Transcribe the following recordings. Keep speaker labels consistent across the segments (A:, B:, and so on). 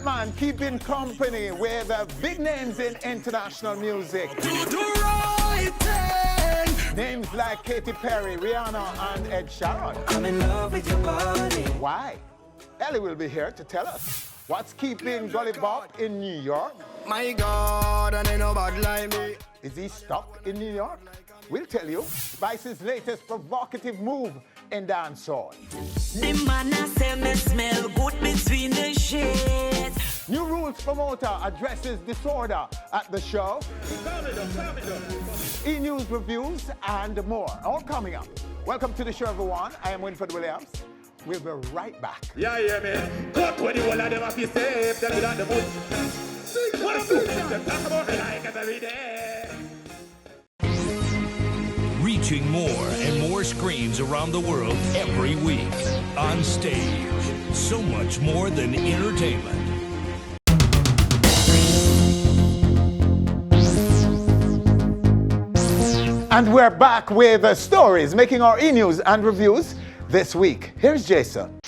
A: that man keeping company with the big names in international music. Names like Katy Perry, Rihanna, and Ed Sheeran.
B: I'm in love with your body.
A: Why? Ellie will be here to tell us what's keeping Gully Bop in New York.
C: My God, and ain't nobody like me.
A: Is he stuck in New York? We'll tell you. Spice's latest provocative move in dancehall.
B: The man I say me smell good between the sheets.
A: New Rules promoter addresses disorder at the show. E-news reviews and more. All coming up. Welcome to the show, everyone. I am Winford Williams. We'll be right back.
D: Yeah, man. Cut when you all of them have to save. Tell me that the most. What a them talk about me like every day.
E: Reaching more and more screens around the world every week. Onstage. So much more than entertainment.
A: And we're back with stories making our e-news and reviews this week. Here's Jason.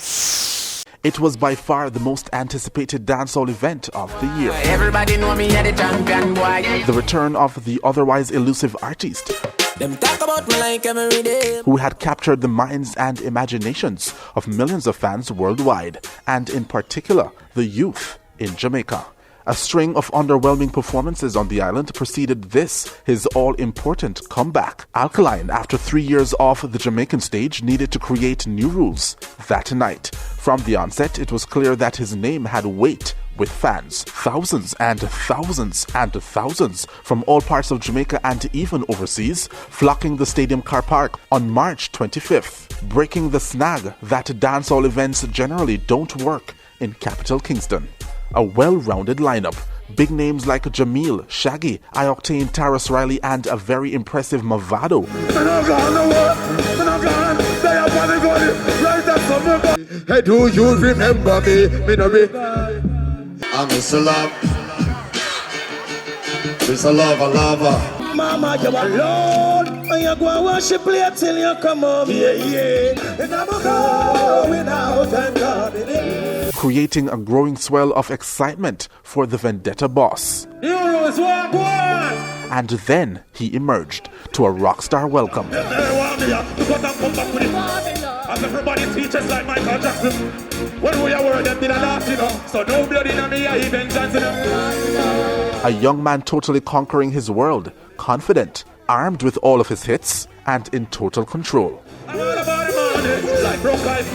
F: It was by far the most anticipated dancehall event of the year.
C: Everybody know me at the champion, boy.
F: The return of the otherwise elusive artist
C: Them talk about me like every day.
F: who had captured the minds and imaginations of millions of fans worldwide, and in particular, the youth in Jamaica. A string of underwhelming performances on the island preceded this, his all-important comeback. Alkaline, after 3 years off the Jamaican stage, needed to create new rules that night. From the onset, it was clear that his name had weight with fans. Thousands and thousands and thousands from all parts of Jamaica and even overseas flocking the stadium car park on March 25th, breaking the snag that dancehall events generally don't work in capital Kingston. A well-rounded lineup. Big names like Jamil, Shaggy, I-Octane, Taras Riley, and a very impressive Mavado.
D: Hey, do you remember me?
G: I'm Mr. Love. Mr. Lover.
C: Mama, you alone. And you go and worship play till you come home. Yeah. And I'm going out and coming.
F: Creating a growing swell of excitement for the Vendetta boss.
D: New rules, walk one.
F: And then he emerged to a rockstar welcome.
D: As everybody teaches like Michael Jackson. When we are worried, them did a last, you know. So no blood in me, I even Johnson.
F: A young man totally conquering his world, confident, armed with all of his hits, and in total control.
D: I'm all about the money, like broke life.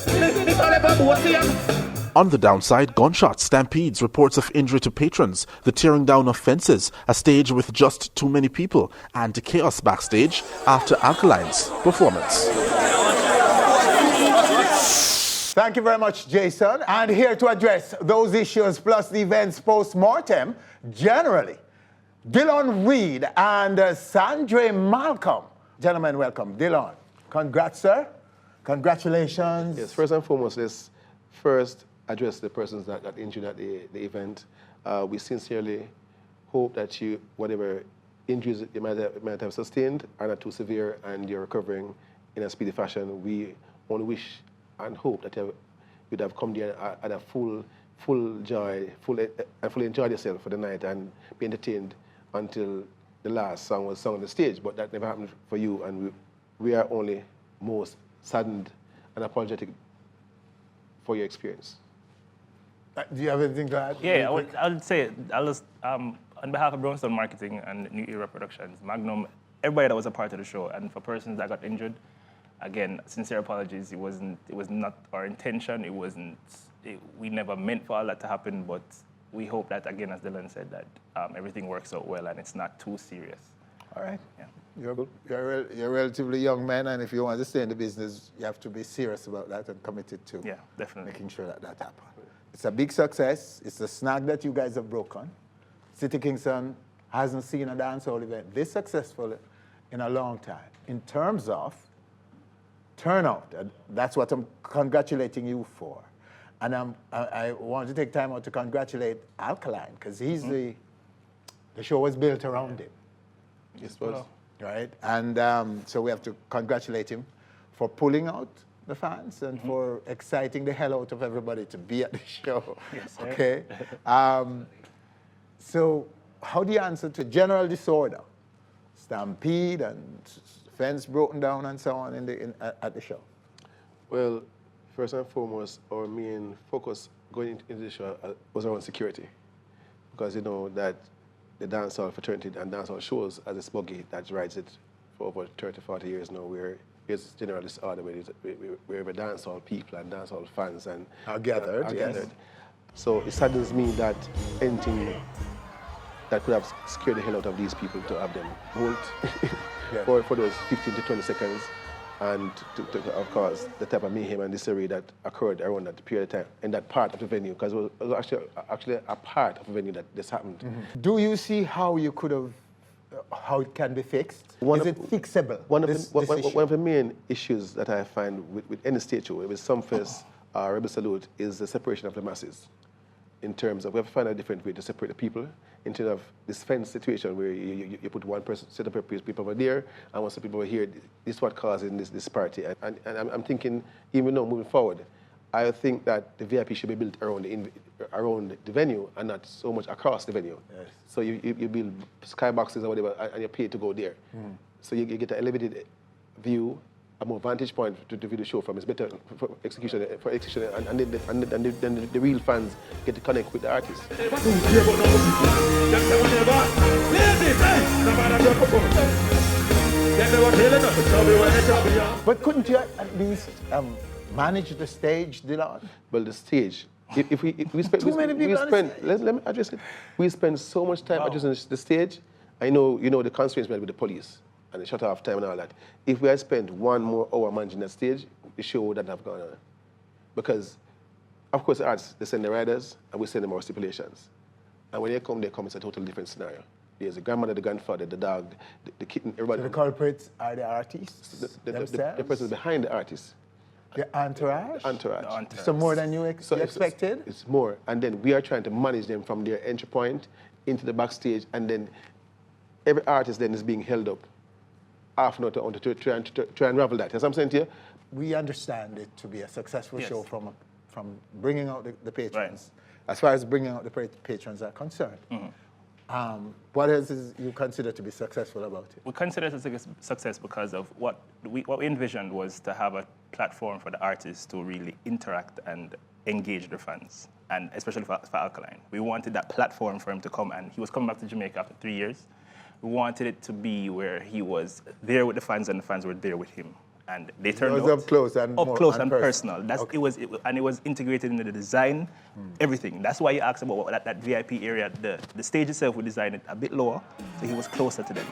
D: It's all about what's here.
F: On the downside, gunshots, stampedes, reports of injury to patrons, the tearing down of fences, a stage with just too many people, and chaos backstage after Alkaline's performance.
A: Thank you very much, Jason. And here to address those issues plus the events post-mortem, generally, Dylan Reed and Sandra Malcolm. Gentlemen, welcome. Dylan, congrats, sir. Congratulations.
H: Yes, first and foremost, let's first address the persons that got injured at the event. We sincerely hope that you, whatever injuries you might have sustained are not too severe and you're recovering in a speedy fashion. We only wish and hope that you'd have come there at a full joy, fully enjoyed yourself for the night and be entertained until the last song was sung on the stage. But that never happened for you, and we are only most saddened and apologetic for your experience.
A: Do you have anything to add?
I: Yeah, I would say, on behalf of Brownstone Marketing and New Era Productions, Magnum, everybody that was a part of the show, and for persons that got injured, again, sincere apologies. It was not our intention. We never meant for all that to happen, but we hope that, again, as Dylan said, that everything works out well and it's not too serious.
A: All right.
I: Yeah.
A: You're a relatively young man, and if you want to stay in the business, you have to be serious about that and committed to
I: definitely
A: making sure that happens. It's a big success. It's a snag that you guys have broken. City Kingston hasn't seen a dancehall event this successful in a long time. In terms of turnout, that's what I'm congratulating you for. And I want to take time out to congratulate Alkaline, because he's the show was built around him.
H: Yes, was.
A: Right? And so we have to congratulate him for pulling out the fans and for exciting the hell out of everybody to be at the show.
I: Yes, sir.
A: Okay. So how do you answer to general disorder, stampede and fence broken down and so on at the show?
H: Well, first and foremost, our main focus going into the show was around security. Because you know that the dancehall fraternity and dancehall shows as a buggy that rides it for over 30, 40 years now, where it's general disorder, where the dancehall people and dancehall fans and
A: are gathered.
H: Gathered. So it saddens me that anything that could have scared the hell out of these people to have them hold for those 15 to 20 seconds, and to of course, the type of mayhem and disarray that occurred around that period of time in that part of the venue, because it was actually a part of the venue that this happened.
A: Do you see how you could have, how it can be fixed? Is it fixable?
H: One of the main issues that I find with any stage show, with Sumfest or Rebel Salute, is the separation of the masses. In terms of, we have to find a different way to separate the people, in terms of this fence situation where you put one person, set up people over there, and once the people over here, this is what causing this disparity. And I'm thinking, even though moving forward, I think that the VIP should be built around the venue and not so much across the venue. Yes. So you build skyboxes or whatever, and you pay to go there. So you get an elevated view, a more vantage point to view the show from. It's better for execution, and then the real fans get to connect with the artists.
A: But couldn't you at least manage the stage, Dylan?
H: Well, the stage. If we spend
A: Too many people on the stage.
H: Let me address it. We spend so much time addressing the stage. I know the constraints with the police and the shut-off time and all that. If we had spent 1 more hour managing that stage, the show wouldn't have gone on. Because, of course, the artists, they send the riders, and we send them our stipulations. And when they come, it's a totally different scenario. There's the grandmother, the grandfather, the dog, the kitten, everybody.
A: So the culprits are the artists
H: the person behind the artist.
A: The entourage?
H: Entourage.
A: So more than you expected?
H: It's more. And then we are trying to manage them from their entry point into the backstage, and then every artist then is being held up half an hour to try and unravel that. As I'm saying to you,
A: we understand it to be a successful show from bringing out the patrons.
I: Right.
A: As far as bringing out the patrons are concerned. What else is you consider to be successful about it?
I: We consider it a success because of what we envisioned was to have a platform for the artists to really interact and engage their fans, and especially for Alkaline. We wanted that platform for him to come, and he was coming back to Jamaica after 3 years. We wanted it to be where he was there with the fans and the fans were there with him. And they turned out
A: up close and
I: personal. That's,
A: okay.
I: It was integrated into the design, everything. That's why you asked about that VIP area. The stage itself, we designed it a bit lower, so he was closer to them.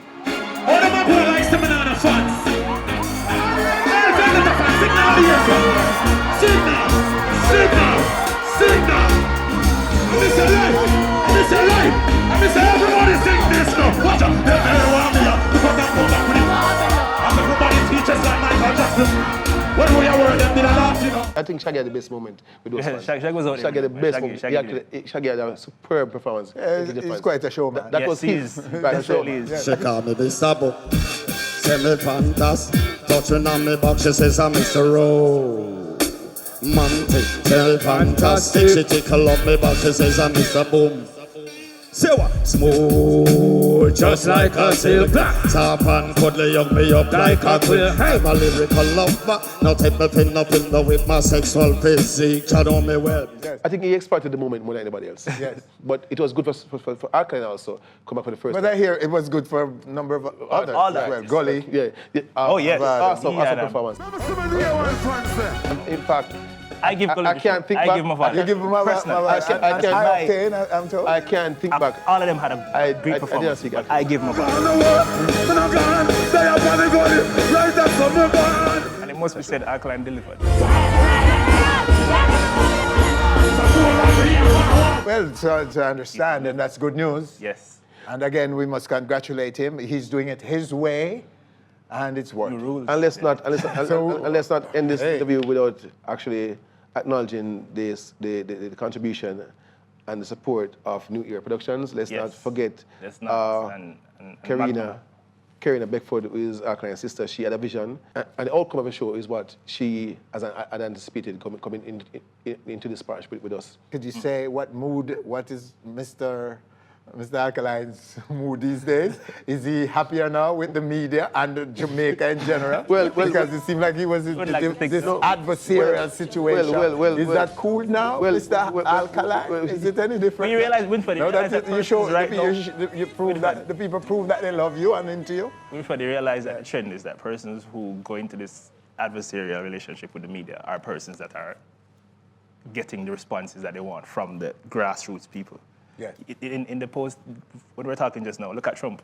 D: All of my boy likes the banana fans. Sing now. This is life. Everybody sing this now. Watch out. Everyone here. Because I'm going back with it. Everybody teaches like Michael Jackson. When we are worried, them did a lot, you know.
H: I think Shaggy had the best moment with those fans.
I: Shaggy was out there.
H: Shaggy had the best moment. Shaggy had a superb performance.
A: He's quite a showman.
H: That was his. Right, so,
G: She call me Mr. Book. Say me fantastic. Touching on me back, she says I'm Mr. Romantic. Say me fantastic. She tickle up me back, she says I'm Mr. Boom. Say what? Smooth, just like a silk. Top and cuddly, young me up like a quill. I'm a lyrical lover. Now take me pin up in the with my sexual physique. You know me well.
H: I think he exploited the moment more than anybody else.
A: Yes.
H: But it was good for Alkaline also, come back for the first
A: But
H: time.
A: I hear it was good for a number of others
I: all
A: as well.
I: that.
A: Gully.
H: Yeah.
I: Oh, yes.
H: Awesome
I: Yeah,
H: performance. In fact,
I: I give Gully
H: I can't think back.
I: I give him a
A: You give him a
I: personal.
A: I'm told.
H: I can't think back.
I: All of them had a great performance.
H: I didn't see
I: I give him a and it must be said Alkaline delivered.
A: Well, to understand, and that's good news.
I: Yes.
A: And again, we must congratulate him. He's doing it his way, and it's working.
H: And let's not end this interview without actually acknowledging the contribution and the support of New Era Productions. Let's not forget Karina Karina Beckford, who is Alkaline's sister, she had a vision, and the outcome of the show is what she had anticipated coming into this partnership with us.
A: Could you say what is Mr. Alkaline's mood these days? Is he happier now with the media and Jamaica in general? Because it seemed like he was in this adversarial situation. Is that cool now, Mr. Alkaline? Is it any different?
I: When you realize, Winford,
A: you prove that the people prove that they love you and into you?
I: Winford, you realize that the trend is that persons who go into this adversarial relationship with the media are persons that are getting the responses that they want from the grassroots people.
A: Yes.
I: In the post, when we're talking just now, look at Trump.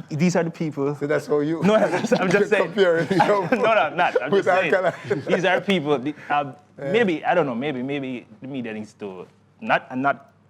I: These are the people.
A: So that's how you.
I: No, I'm just saying.
A: Comparing.
I: No, not. I'm just saying.
A: Alkaline.
I: These are people. Maybe I don't know. Maybe the media needs to not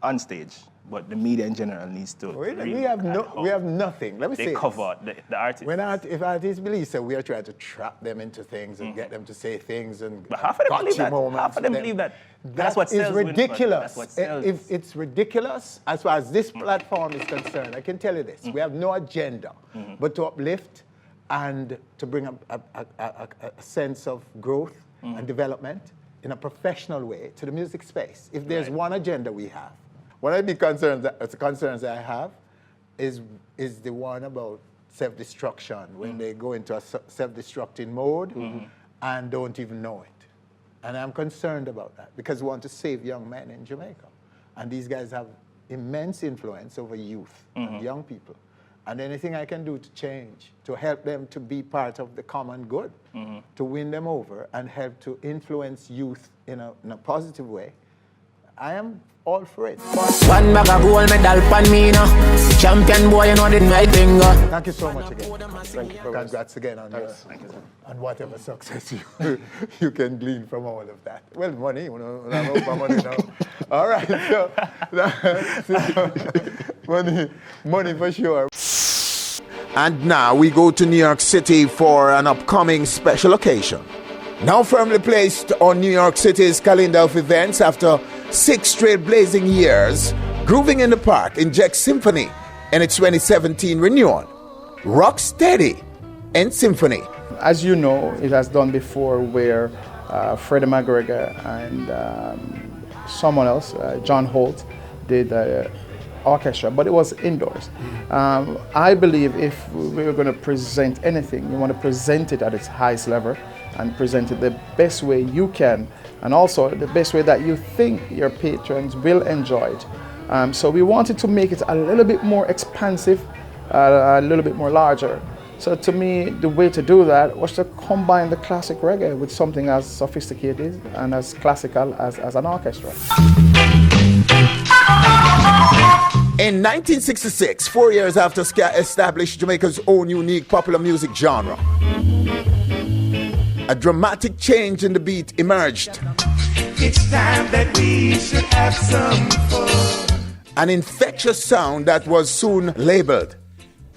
I: on stage, but the media in general needs to.
A: We have nothing. Let me say.
I: They cover the artists.
A: If artists believe so, we are trying to trap them into things and get them to say things and.
I: But half of them believe that. Half of them believe that. That's what sells.
A: Is ridiculous.
I: That's what sells.
A: If it's ridiculous, as far as this platform is concerned, I can tell you this: we have no agenda, but to uplift and to bring a sense of growth and development in a professional way to the music space. If there's one agenda we have, one of the big concerns I have is the one about self-destruction, when they go into a self-destructing mode and don't even know it. And I'm concerned about that because we want to save young men in Jamaica. And these guys have immense influence over youth and young people. And anything I can do to change, to help them to be part of the common good, to win them over and help to influence youth in a positive way, I am all for it.
J: One bag of gold medal pan me now. Champion boy, you know the right finger.
A: Thank you so much again.
H: Thank you.
A: Congrats again on whatever success you can glean from all of that. Well, money, you know, I'm over money now. All right, so money for sure. And now we go to New York City for an upcoming special occasion. Now firmly placed on New York City's calendar of events after 6 straight blazing years, Groovin in the Park injects symphony in its 2017 renewal. Rock Steady and Symphony.
K: As you know, it has done before where Freddie McGregor and someone else, John Holt, did orchestra, but it was indoors. I believe if we were going to present anything, you want to present it at its highest level and present it the best way you can, and also the best way that you think your patrons will enjoy it. So we wanted to make it a little bit more expansive, a little bit more larger. So to me, the way to do that was to combine the classic reggae with something as sophisticated and as classical as an orchestra.
A: In 1966, 4 years after ska established Jamaica's own unique popular music genre, a dramatic change in the beat emerged.
C: It's time that we should have some fun.
A: An infectious sound that was soon labeled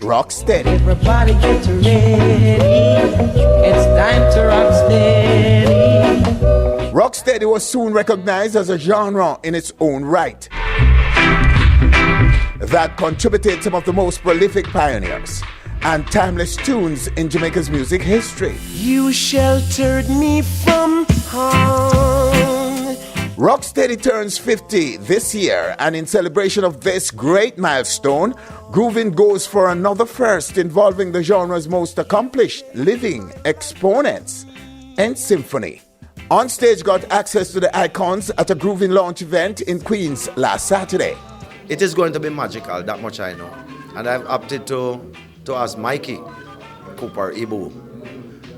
A: Rock Steady.
J: Everybody get ready. It's time to rock steady.
A: Rock Steady was soon recognized as a genre in its own right that contributed some of the most prolific pioneers and timeless tunes in Jamaica's music history.
C: You sheltered me from harm.
A: Rock Steady turns 50 this year, and in celebration of this great milestone, Groovin goes for another first involving the genre's most accomplished living exponents and symphony. Onstage got access to the icons at a Groovin launch event in Queens last Saturday.
L: It is going to be magical, that much I know. And I've opted to ask Mikey Cooper Ibu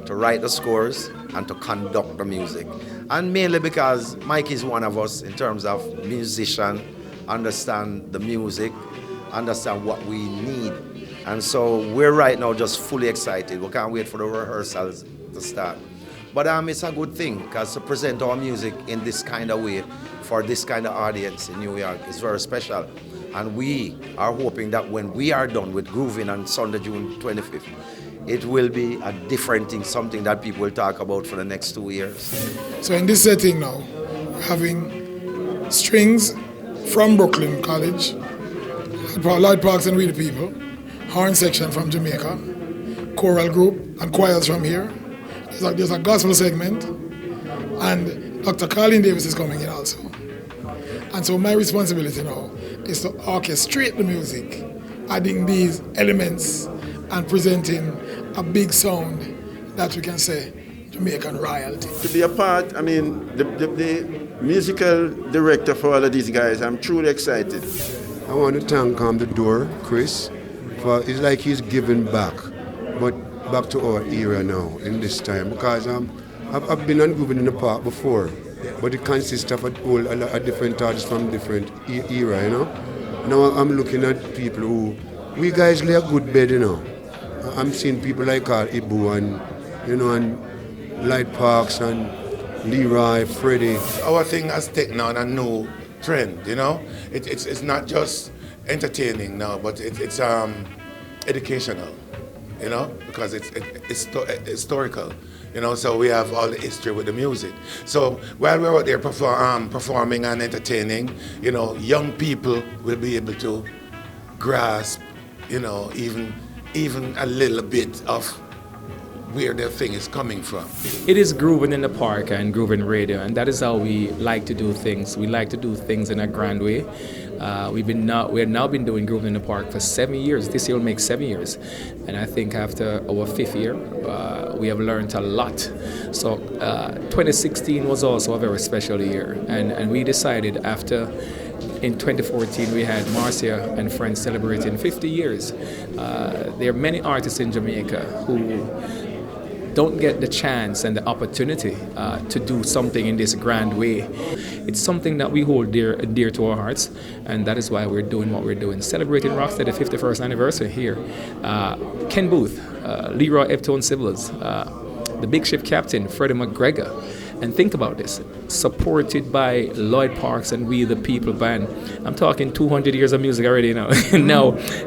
L: to write the scores and to conduct the music. And mainly because Mikey is one of us in terms of musician, understand the music, understand what we need. And so we're right now just fully excited. We can't wait for the rehearsals to start. But it's a good thing because to present our music in this kind of way for this kind of audience in New York is very special. And we are hoping that when we are done with Groovin on Sunday, June 25th, it will be a different thing, something that people will talk about for the next 2 years.
M: So in this setting now, having strings from Brooklyn College, Lloyd Parks and We the People, horn section from Jamaica, choral group and choirs from here. There's a gospel segment, and Dr. Colin Davis is coming in also. And so my responsibility now is to orchestrate the music, adding these elements and presenting a big sound that we can say Jamaican royalty.
N: To be a part, I mean, the musical director for all of these guys, I'm truly excited.
O: I want to thank the door, Chris, for it's like he's giving back, but back to our era now in this time, because I've been on Groovin in the Park before, but it consists of a different artists from different era, you know. Now I'm looking at people who, we guys lay a good bed, you know. I'm seeing people like Ibu and, you know, and Light Parks and Leroy, Freddie.
P: Our thing has taken on a new trend, you know. It's not just entertaining now, but it's educational, you know, because it's historical, you know. So we have all the history with the music. So while we're out there performing and entertaining, you know, young people will be able to grasp, you know, even a little bit of where their thing is coming from.
Q: It is Groovin in the Park and Groovin Radio, and that is how we like to do things. We like to do things in a grand way. We've now been doing Groovin in the Park for 7 years. This year will make 7 years, and I think after our 5th year, we have learned a lot. So 2016 was also a very special year, and we decided after. In 2014, we had Marcia and friends celebrating 50 years. There are many artists in Jamaica who don't get the chance and the opportunity to do something in this grand way. It's something that we hold dear to our hearts, and that is why we're doing what we're doing. Celebrating Rocksteady 51st anniversary here. Ken Booth, Leroy Eptone Civils, the Big Ship Captain, Freddie McGregor. And think about this, supported by Lloyd Parks and We the People Band. I'm talking 200 years of music already now.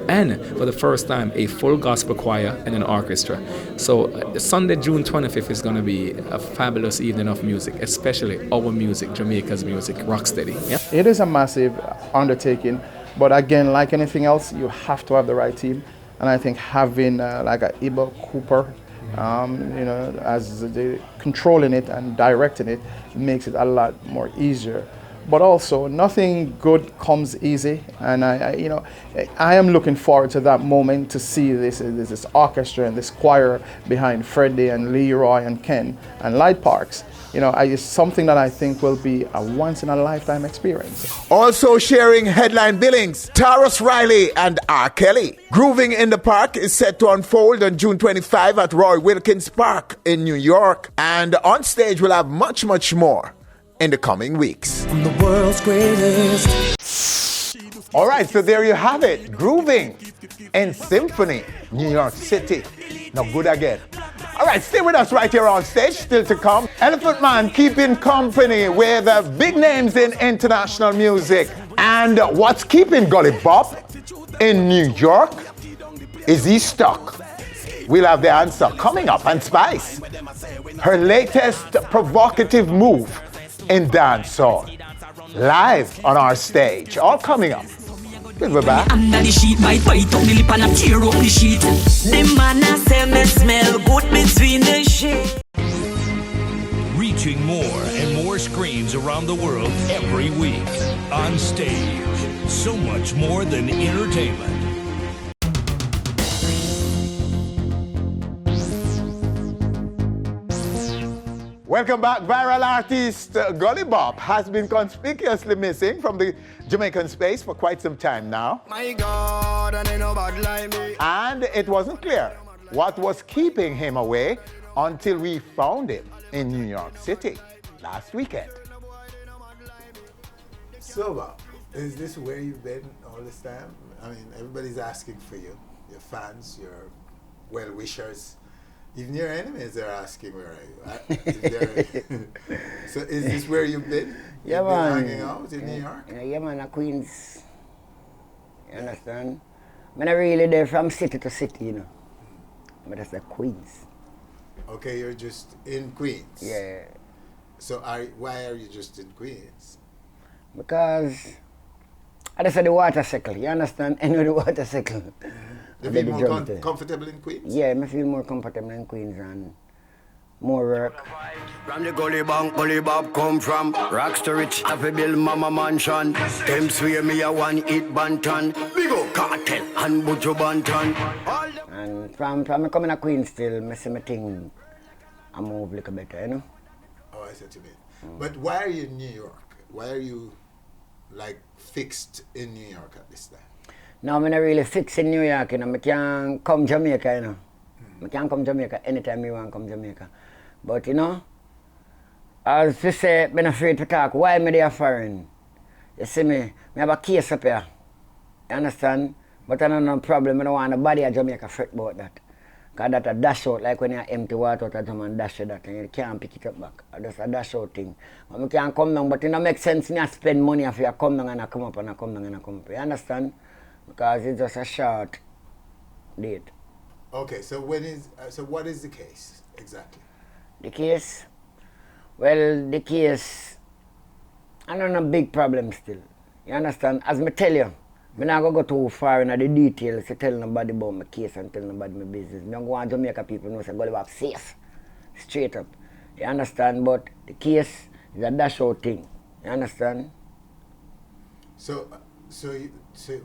Q: And for the first time, a full gospel choir and an orchestra. So Sunday, June 25th is going to be a fabulous evening of music, especially our music, Jamaica's music, Rocksteady. Yeah?
K: It is a massive undertaking, but again, like anything else, you have to have the right team. And I think having like a Ibo Cooper, you know, as the controlling it and directing it makes it a lot more easier. But also, nothing good comes easy, and I am looking forward to that moment to see this orchestra and this choir behind Freddie and Leroy and Ken and Light Parks. You know, it's something that I think will be a once-in-a-lifetime experience.
A: Also sharing headline billings, Taurus Riley and R. Kelly. Grooving in the Park is set to unfold on June 25 at Roy Wilkins Park in New York. And Onstage will have much, much more in the coming weeks.
B: I'm the world's greatest.
A: All right, so there you have it. Grooving in Symphony, New York City. Now good again. All right, stay with us right here on stage. Still to come, Elephant Man keeping company with big names in international music. And what's keeping Gully Bop in New York? Is he stuck? We'll have the answer coming up. And Spice, her latest provocative move in dancehall, live on our stage. All coming up. We'll be back.
B: Under the sheet, bite up the lip and I tear up the sheet. The man I say me smell good between the sheets.
E: Reaching more and more screens around the world every week. On stage, so much more than entertainment.
A: Welcome back. Viral artist Gully Bop has been conspicuously missing from the Jamaican space for quite some time now.
C: My God, and ain't nobody like me.
A: And it wasn't clear what was keeping him away until we found him in New York City last weekend.
R: So, Bob, is this where you've been all this time? I mean, everybody's asking for you. Your fans, your well-wishers. Even your enemies are asking, where are you? So is this where you've been?
S: Yeah,
R: you've
S: man.
R: been hanging out in New York?
S: Yeah, man, at Queens. You understand? I'm not really there from city to city, you know. But that's the Queens.
R: Okay, you're just in Queens?
S: Yeah.
R: So why are you just in Queens?
S: Because I just said the water cycle, you understand? I know the water cycle.
A: You feel more comfortable in Queens?
S: Yeah, I feel more comfortable in Queens and more work.
T: From the Gully Bop come from rocks to rich, have to build mama mansion. Them swear me a one hit bantan. Big up cartel and Buju Bantan.
S: And from coming to Queens still, I see my thing, I move a little better, you know?
A: Oh, I see what you mean. But why are you in New York? Why are you like fixed in New York at this time?
S: No, I'm not really fixed in New York, you know. I can't come Jamaica, you know. I can't come Jamaica anytime I want to come Jamaica. But, you know, as you say, I'm afraid to talk. Why am I there foreign? You see me, I have a case up here. You understand? But I don't have no problem. I don't want nobody in Jamaica fret about that. Because that's a dash out, like when you empty water out of drum and dash it that, and you can't pick it up back. That's a dash out thing. But I can't come down, but it don't make sense me to spend money if you come down and I come up and I come down and I come up. You understand? Because it's just a short date.
A: Okay, so what is the case exactly?
S: The case? Well, the case, I don't have a big problem still. You understand? As I tell you, I'm not going to go too far into the details to tell nobody about my case and tell nobody my business. I'm going to Jamaica people know say Gully Bop safe. Straight up. You understand? But the case is a dash out thing. You understand?
A: So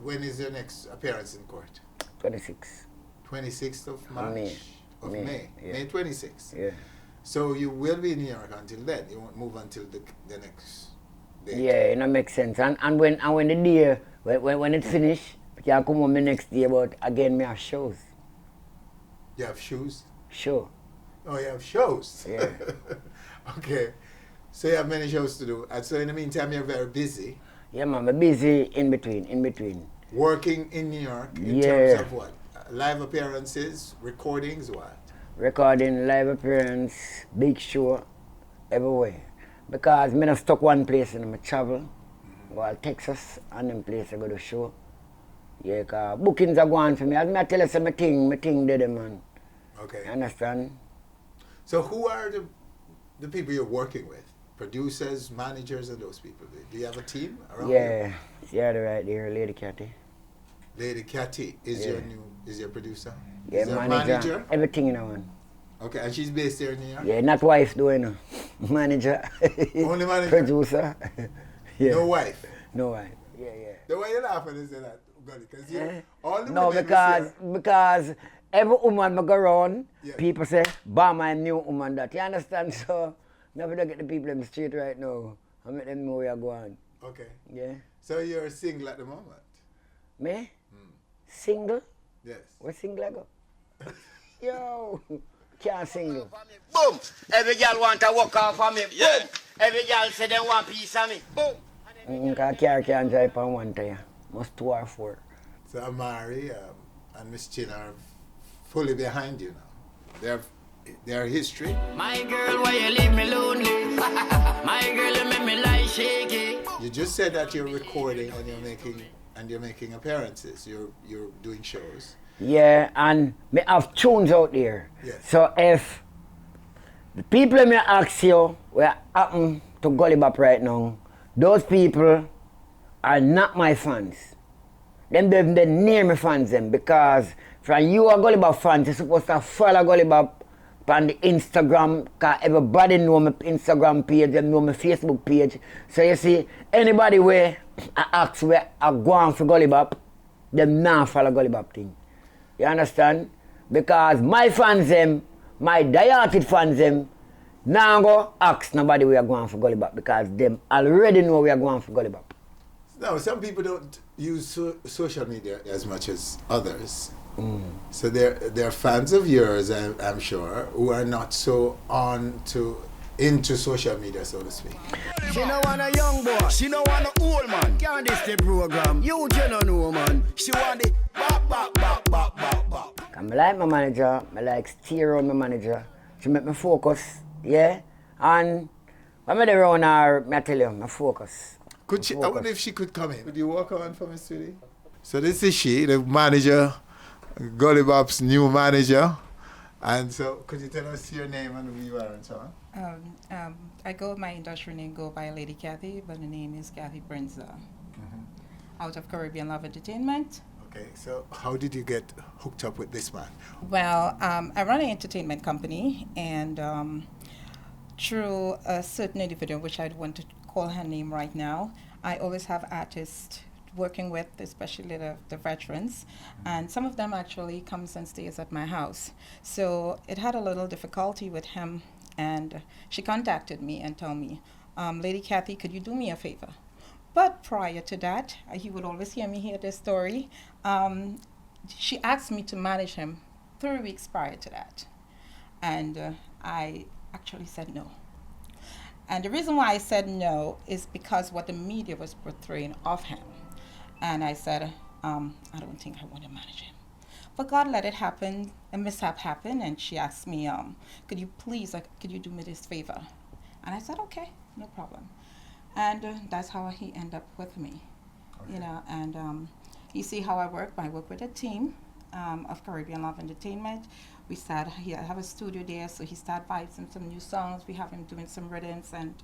A: when is your next appearance in court?
S: 26.
A: 26th of March? May.
S: Yeah.
A: May 26th?
S: Yeah.
A: So you will be in New York until then? You won't move until the next day?
S: Yeah, it makes sense. And when the day, when it's finished, I can come home the next day, but again, I have shows.
A: You have shoes?
S: Sure.
A: Oh, you have shows?
S: Yeah.
A: Okay. So you have many shows to do. And so in the meantime, you're very busy.
S: Yeah, man, I'm busy in between.
A: Working in New York in terms of what? Live appearances, recordings, what?
S: Recording, live appearance, big show, everywhere. Because I'm not stuck one place and I travel. Go to Texas and then place I go to show. Yeah, because bookings are going for me. As I tell you, my thing dead, man.
A: Okay.
S: You understand?
A: So who are the people you're working with? Producers, managers, and those people? Do you have a team around you?
S: Yeah, they're right there, Lady Cathy.
A: Lady Cathy is your producer?
S: Yeah,
A: is manager?
S: Everything in one.
A: Okay, and she's based here in New York?
S: Yeah, not wife doing no. Manager.
A: Only manager?
S: Producer. Yeah.
A: No wife?
S: No wife. Yeah.
A: The way you laugh when you say that, Gully, because all the
S: no,
A: women
S: because every woman I go around, people say, "Bah, my new woman that." You understand? So, never get the people in the street right now. I make them know where you're going.
A: Okay.
S: Yeah.
A: So you're single at the moment?
S: Me? Single?
A: Yes.
S: What single I go? Yo, can't single.
T: Boom! Every girl want to walk off of me. Yeah. Boom! Every girl say they want piece of me. Boom!
S: Because car can't drive on one tire. Must 2 or 4.
A: So Amari and Miss Chin are fully behind you now. Their history.
T: My girl, why you leave me lonely? My girl, you make me lie shaky.
A: You just said that you're recording and you're making appearances. You're doing shows.
S: Yeah, and me have tunes out there.
A: Yes.
S: So if the people me ask you what happened to Gully Bop right now, those people are not my fans. Them near me fans them because from you a Gully Bop fans, you're supposed to follow Gully Bop on the Instagram, because everybody know my Instagram page, they know my Facebook page. So you see, anybody where I ask where I go on for Gully Bop, them not follow Gully Bop thing. You understand? Because my fans them, my die-hearted fans them, now go ask nobody where are going for Gully Bop because them already know we are going for Gully Bop.
A: No, some people don't use social media as much as others. So they're fans of yours, I'm sure, who are not so into social media, so to speak.
T: She no want a young boy, she no want a old man. Can't this the program? You don't know, man. She want the bop.
S: I like my manager, I like steer on my manager. She make me focus, yeah? And when I'm around her, I tell you, I focus.
A: I wonder if she could come in. Would you walk on for me, sweetie? So this is she, the manager, Gully Bop's new manager. And so, could you tell us your name and who you are and so on?
U: My industry name go by Lady Cathy, but the name is Cathy Brenza. Out of Caribbean Love Entertainment.
R: Okay, so how did you get hooked up with this man?
U: Well, I run an entertainment company, and through a certain individual, which I don't want to call her name right now, I always have artists working with, especially the veterans, and some of them actually comes and stays at my house. So it had a little difficulty with him, and she contacted me and told me, Lady Kathy, could you do me a favor? But prior to that, he would always hear me hear this story. She asked me to manage him 3 weeks prior to that, and I actually said no. And the reason why I said no is because what the media was portraying of him. And I said, I don't think I want to manage him. But God let it happen, a mishap happened, and she asked me, could you please, could you do me this favor? And I said, okay, no problem. And that's how he ended up with me, you know. And you see how I work with a team of Caribbean Love Entertainment. We started, I have a studio there, so he started vibing some new songs. We have him doing some rhythms, and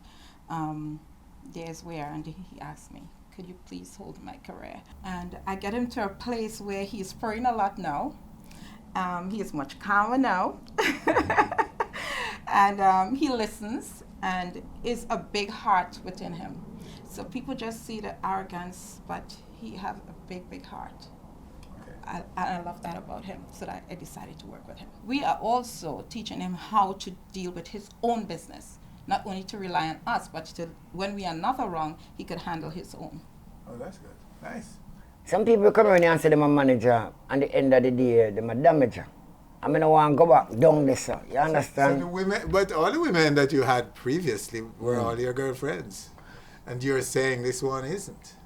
U: there's where, and he asked me, could you please hold my career? And I get him to a place where he's praying a lot now. He is much calmer now. And he listens, and is a big heart within him. So people just see the arrogance, but he have a big, big heart. I love that about him, so that I decided to work with him. We are also teaching him how to deal with his own business. Not only to rely on us, but to, when we are not around, he could handle his own.
R: Oh, that's good. Nice.
S: Some people come around and say they're a manager, and at the end of the day, they're a damager. I mean, I want to go back down this, sir. You understand?
R: So the women, but all the women that you had previously were all your girlfriends. And you're saying this one isn't.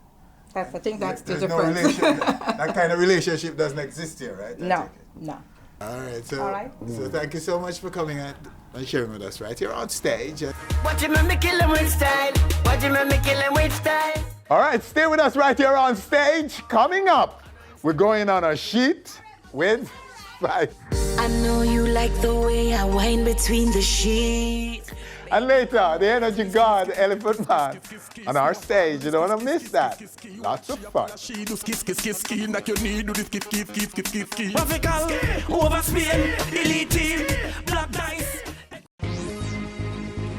U: I think that's the
R: There's
U: difference.
R: No that kind of relationship doesn't exist here, right?
U: No, no.
R: All right, so thank you so much for coming and sharing with us right here on stage.
B: Watch him and me kill him with style. Watch him and me kill him with style.
A: All right, stay with us right here on stage. Coming up, we're going on a sheet with Spice.
B: I know you like the way I wind between the sheets.
A: And later, the energy god, Elephant Man, on our stage. You don't want to miss that. Lots of fun.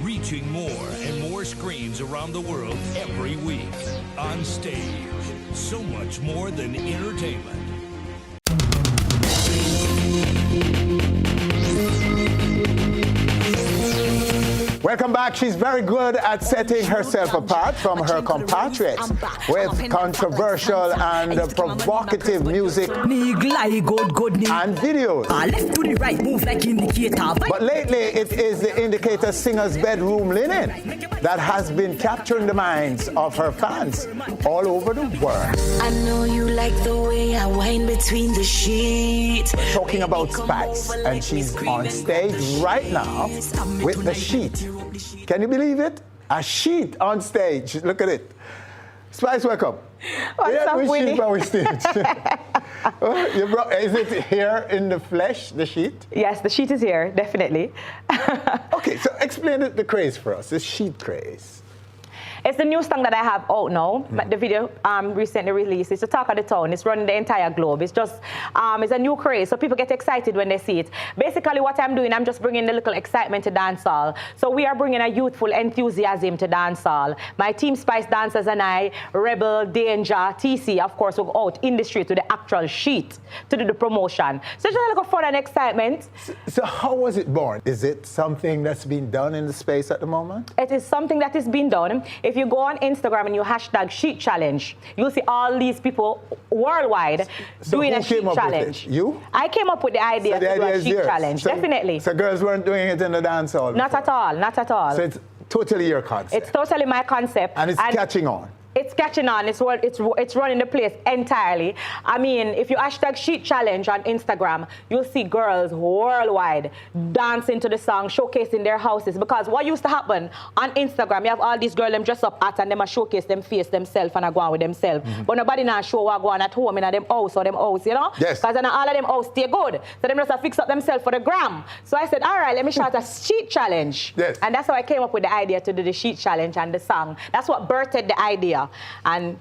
E: Reaching more and more screens around the world every week. On stage. So much more than entertainment.
A: Welcome back. She's very good at setting herself apart from her compatriots with controversial and provocative music and videos. But lately, it is the Indicator singer's bedroom linen that has been capturing the minds of her fans all over the world.
B: I know you like the way I wind between the sheets.
A: Talking about Spice, and she's on stage right now with the sheet. Can you believe it? A sheet on stage. Look at it. Spice, welcome.
F: What's up, Winnie?
A: Is it here in the flesh, the sheet?
F: Yes, the sheet is here, definitely.
A: Okay, so explain the craze for us, the sheet craze.
F: It's the new song that I have out now. The video recently released. It's the talk of the town. It's running the entire globe. It's just, it's a new craze, so people get excited when they see it. Basically, what I'm doing, I'm just bringing a little excitement to dancehall. So we are bringing a youthful enthusiasm to dancehall. My Team Spice dancers and I, Rebel, Danger, TC, of course, will go out in the street to the actual sheet to do the promotion. So just a little fun and excitement.
A: So how was it born? Is it something that's being done in the space at the moment?
F: It is something that is being done. If you go on Instagram and you hashtag sheet challenge, you'll see all these people worldwide doing a sheet challenge.
A: You?
F: I came up with the idea to do a sheet challenge, definitely.
A: So girls weren't doing it in the dance hall?
F: Not at all, not at all.
A: So it's totally your concept?
F: It's totally my concept.
A: And it's catching on?
F: It's catching on. It's running the place entirely. I mean, if you hashtag sheet challenge on Instagram, you'll see girls worldwide dancing to the song, showcasing their houses. Because what used to happen on Instagram, you have all these girls them dress up at and them a showcase them face themselves and a go on with themselves. But nobody now show what go on at home in a them house or them house, you know?
A: Yes.
F: Because all of them house stay good. So them just a fix up themselves for the gram. So I said, all right, let me start a sheet challenge.
A: Yes.
F: And that's how I came up with the idea to do the sheet challenge and the song. That's what birthed the idea. And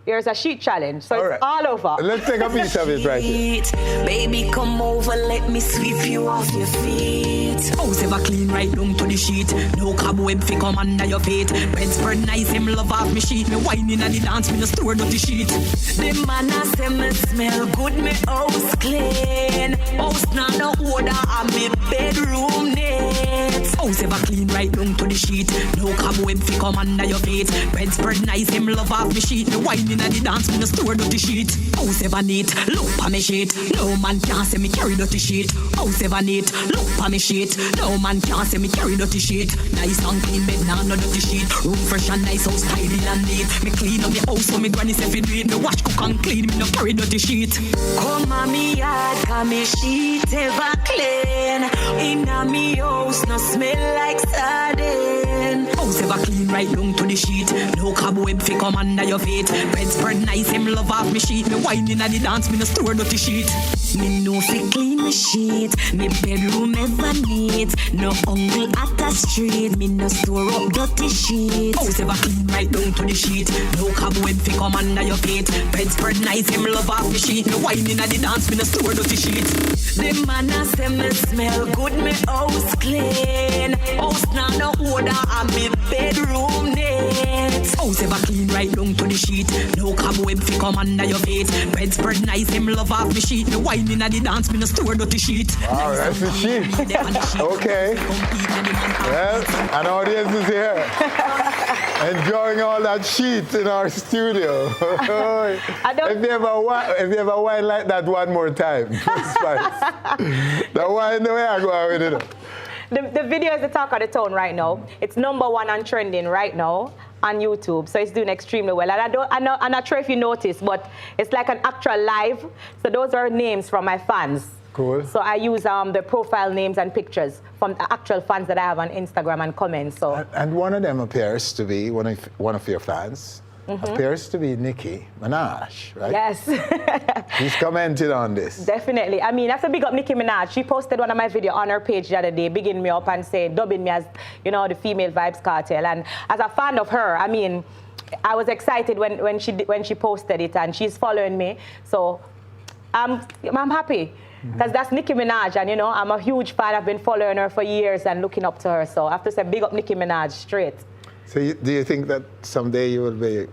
F: here's a sheet challenge. So
A: All
F: it's
A: right.
F: all over.
A: Let's take a piece of it right here.
B: Baby, come over, let me sweep you off your feet. House ever clean right down to the sheet. No cobweb fi come under your feet. Bed spread nice, him love off me sheet. Me whining at the dance, me no store dirty sheet. The man a say me smell good, me house clean. House now no order, and me bedroom neat. House ever clean right down to the sheet. No cobweb fi come under your feet. Bed spread nice, him love off me sheet. Me whining at the dance, me no store dirty sheet. House ever neat, look pa me sheet. No man can say me carry dirty sheet. House ever neat, look pa me sheet. No man can say me carry dirty sheet. Nice and clean bed, nah no dirty sheet. Room fresh and nice, house tidy and neat. Me clean up the house so me granny say fi do it. Me wash, cook and clean, me no carry dirty sheet. Come on me yard, cause me sheet ever clean. Inna me house no smell like sardine. House ever clean right down to the sheet. No cobweb fi come under your feet. Bed spread nice, him love off me sheet. Me whining at the dance, me no store dirty sheet. Me no fi clean me sheet. Me bedroom ever neat. No uncle at the street. Me no store up dirty sheet. House ever clean right down to the sheet. No cobweb fi come under your feet. Bed spread nice, him love off me sheet. Me whining at the dance, me no store dirty sheet. The man a say me smell good, me house clean. House now no order, and me bedroom neat. House ever clean right down to the sheet. No cobweb fi come under your feet. Bed spread nice, him love off me sheet. Me whining at the dance, me no store dirty sheet.
A: Wow, that's the sheet. Okay. Well, an audience is here. Enjoying all that sheet in our studio. If you ever whine like that one more time, the whine the way I go out with it.
F: The video is the talk of the town right now. It's #1 and trending right now on YouTube, so it's doing extremely well. And I'm not sure if you noticed, but it's like an actual live. So those are names from my fans.
A: Cool.
F: So I use the profile names and pictures from the actual fans that I have on Instagram and comments. So
A: and one of them appears to be one of your fans. Appears to be Nicki Minaj, right?
F: Yes.
A: He's commented on this.
F: Definitely. I mean, that's a big up Nicki Minaj. She posted one of my videos on her page the other day, bigging me up and saying, dubbing me as, you know, the female vibes cartel. And as a fan of her, I mean, I was excited when she posted it, and she's following me. So I'm happy. Because that's Nicki Minaj, and you know, I'm a huge fan. I've been following her for years and looking up to her. So I have to say, big up Nicki Minaj straight.
A: So do you think that someday you will be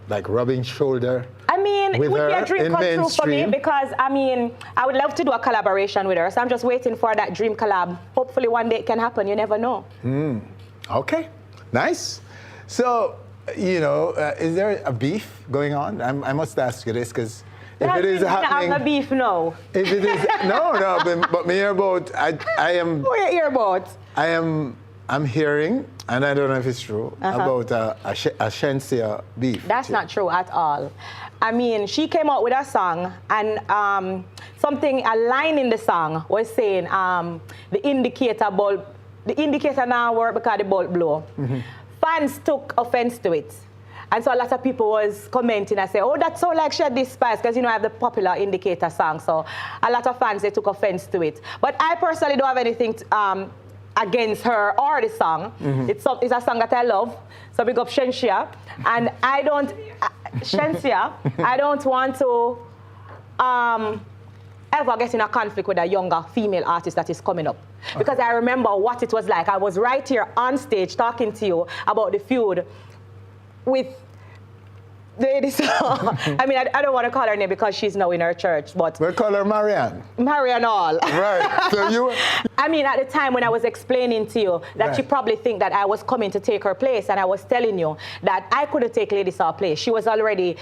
A: like rubbing shoulder?
F: I mean, it would be a dream come true for me, because I mean, I would love to do a collaboration with her. So I'm just waiting for that dream collab. Hopefully one day it can happen. You never know.
A: Okay, nice. So, you know, is there a beef going on? I must ask you this, because if it is happening,
F: have a beef, no.
A: If it is no, but me hear about I am.
F: What you hear about?
A: I'm hearing, and I don't know if it's true, about a Shensia beef.
F: That's not true at all. I mean, she came out with a song, and a line in the song was saying the indicator now work because the bulb blow. Fans took offense to it. And so a lot of people was commenting and say, oh, that's so like Shed This Spice, because, you know, I have the popular indicator song. So a lot of fans, they took offense to it. But I personally don't have anything against her or the song. It's a song that I love. So big up Shensia. And I don't want to ever get in a conflict with a younger female artist that is coming up. Because I remember what it was like. I was right here on stage talking to you about the feud with this. I mean, I don't want to call her name because she's now in her church, but
A: we'll call her Marianne.
F: Marianne All.
A: Right. So you.
F: I mean, at the time when I was explaining to you that you probably think that I was coming to take her place, and I was telling you that I couldn't take Lady Saw's place. She was already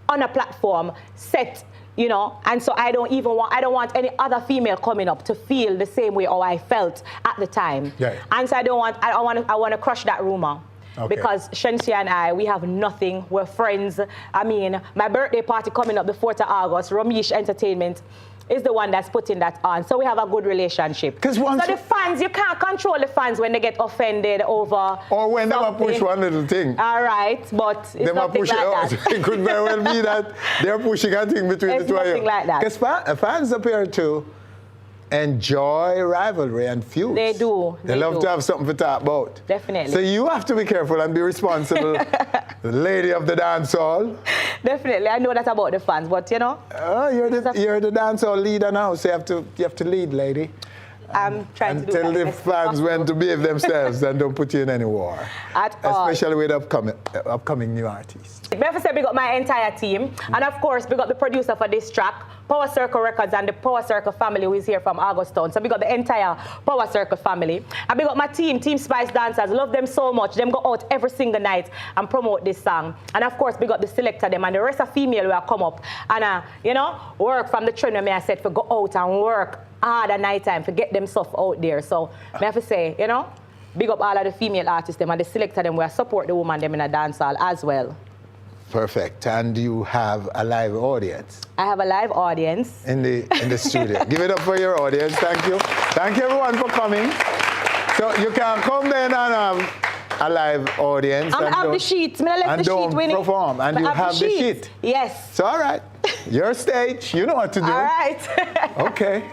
F: on a platform set. You know, and so I don't want any other female coming up to feel the same way how I felt at the time. Yeah. And so I want to crush that rumor. Okay. Because Shensia and I, we have nothing. We're friends. I mean, my birthday party coming up the 4th of August, Ramesh Entertainment is the one that's putting that on. So we have a good relationship. So the fans, you can't control the fans when they get offended over
A: or when they push one little thing.
F: All right, but it's nothing like that.
A: It could very well be that they're pushing a thing between the two of you.
F: It's nothing like that.
A: Because fans appear to enjoy rivalry and feuds.
F: They do.
A: They love to have something to talk about.
F: Definitely.
A: So you have to be careful and be responsible. The lady of the dance hall.
F: Definitely. I know that about the fans, but you know.
A: You're the dance hall leader now, so you have to lead, lady.
F: I'm trying to do
A: tell
F: that
A: the fans when to behave themselves and don't put you in any war.
F: At all.
A: Especially with upcoming new artists.
F: I have to say big up my entire team. And of course, big up the producer for this track, Power Circle Records and the Power Circle family who is here from Augustown. So big up the entire Power Circle family. And big up my team, Team Spice Dancers. Love them so much. Them go out every single night and promote this song. And of course, big up the selector them and the rest of female will come up and, you know, work from the trend where I said for go out and work hard at night time to get them stuff out there. So I have to say, you know, big up all of the female artists them and the selector them will support the woman them in a dance hall as well.
A: Perfect. And you have a live audience.
F: I have a live audience.
A: In the studio. Give it up for your audience. Thank you. Thank you everyone for coming. So you can come then and have a live audience.
F: I have the sheet.
A: And don't perform. And you have the sheet.
F: Yes.
A: So all right. Your stage. You know what to do.
F: All right.
A: Okay.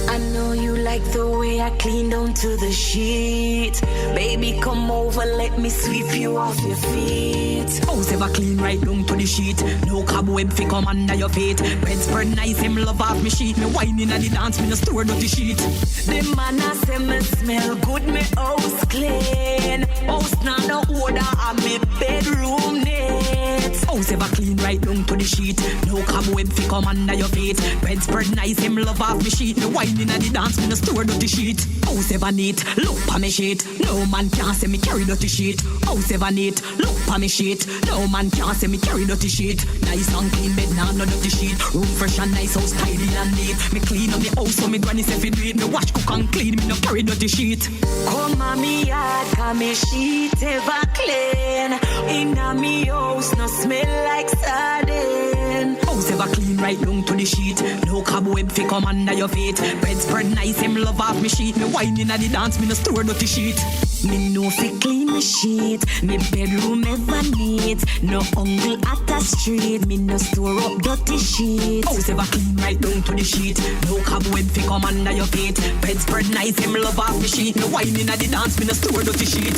B: I know you like the way I clean down to the sheet. Baby, come over, let me sweep you off your feet. House ever clean right down to the sheet. No cobweb fi come under your feet. Bedspread nice, him love off me sheet. Me whining at the dance, me no store dirty sheet. The man a say me smell good, me house clean. House now no order, and me bedroom neat. House ever clean right down to the sheet. No cobweb fi come under your feet. Bedspread nice, him love off me sheet. Me whining at the dance, me no store dirty sheet. House ever neat, look pa me sheet. No man can say me carry dirty sheet. House ever neat, look pa me sheet. No man can say me carry dirty sheet. Nice and clean bed, nah no dirty sheet. Room fresh and nice, house tidy and neat. Me clean up me house so me granny say fi do it. Me wash, cook and clean, me no carry dirty sheet. Come on me yard, cause me sheet ever clean. Inna me house no smell like sardine. House ever clean right down to the sheet. No cobweb fi come under your feet. Bedspread nice, him love off me sheet. Me whining at the dance, me no store dirty sheet. Me no fi clean me sheet. Me bedroom ever neat. No uncle at the street. Me no store up dirty sheet. House ever clean right down to the sheet. No cobweb fi come under your feet. Bedspread nice, him love off me sheet. Me whining at the dance, me no store dirty sheet.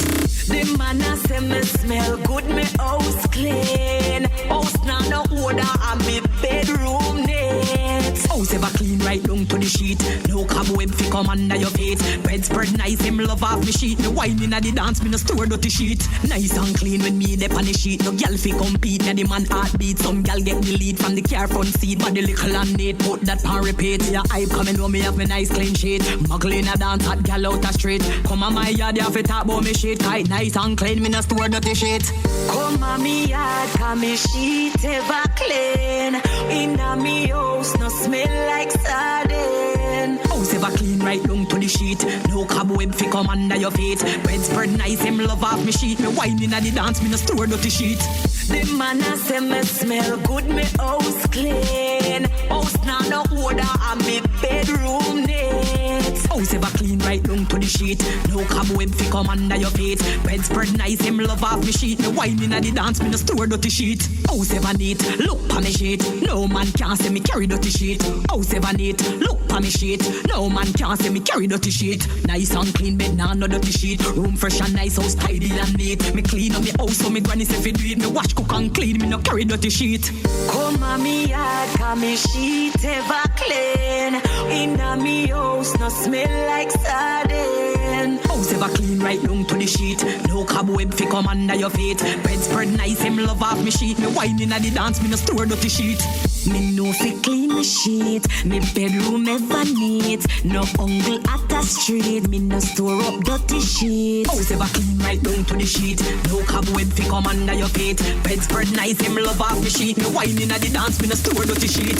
B: The man a say me smell good, me house clean. House now no order, and me bedroom neat. House ever clean right down to the sheet. No cobweb fi come under your feet. Bedspread nice, him love off me sheet. Me whining at the dance, me no store dirty sheet. Nice and clean when me dep on the sheet. No gyal fi compete, na the man heartbeat. Some gyal get the lead from the car front seat. Body little and neat, put that pan repeat. Yeah, hype coming home, me have me nice clean sheet. Muggle in a dance, hot gyal out the street. Come on my yard, you have to talk about me shit. Tight, nice and clean, me no store dirty shit. Come on me yard, cause me sheet ever clean. Inna me house, no smell like sardine. House ever clean right down to the sheet. No cobweb fi come under your feet. Bedspread nice, him love off me sheet. Me whining at the dance, me no store dirty sheet. The man a say me smell good, me house clean. House now no order, and me bedroom neat. House ever clean right down to the sheet. No cobweb fi come under your feet. Bedspread nice, him love off me sheet. Me whining at the dance, me no store dirty sheet. House ever neat, look pa me sheet. No man can say me carry dirty sheet. House ever neat, look pa me sheet. No man can say me carry dirty sheet. Nice and clean bed, nah no dirty sheet. Room fresh and nice, house tidy and neat. Me clean up me house so me granny say fi do it. Me wash, cook and clean, me no carry dirty sheet. Come on me yard, cause me sheet ever clean. Inna me house no smell like sardine. House ever clean right down to the sheet. No cobweb fi come under your feet. Bedspread nice, him love off me sheet. Me whining at the dance, me no store dirty sheet. Me no fi clean me sheet. Me bedroom ever neat. No uncle at the street. Me no store up dirty sheet. House ever clean right down to the sheet. No cobweb fi come under your feet. Bedspread nice, him love off me sheet. Me whining at the dance, me no store dirty sheet.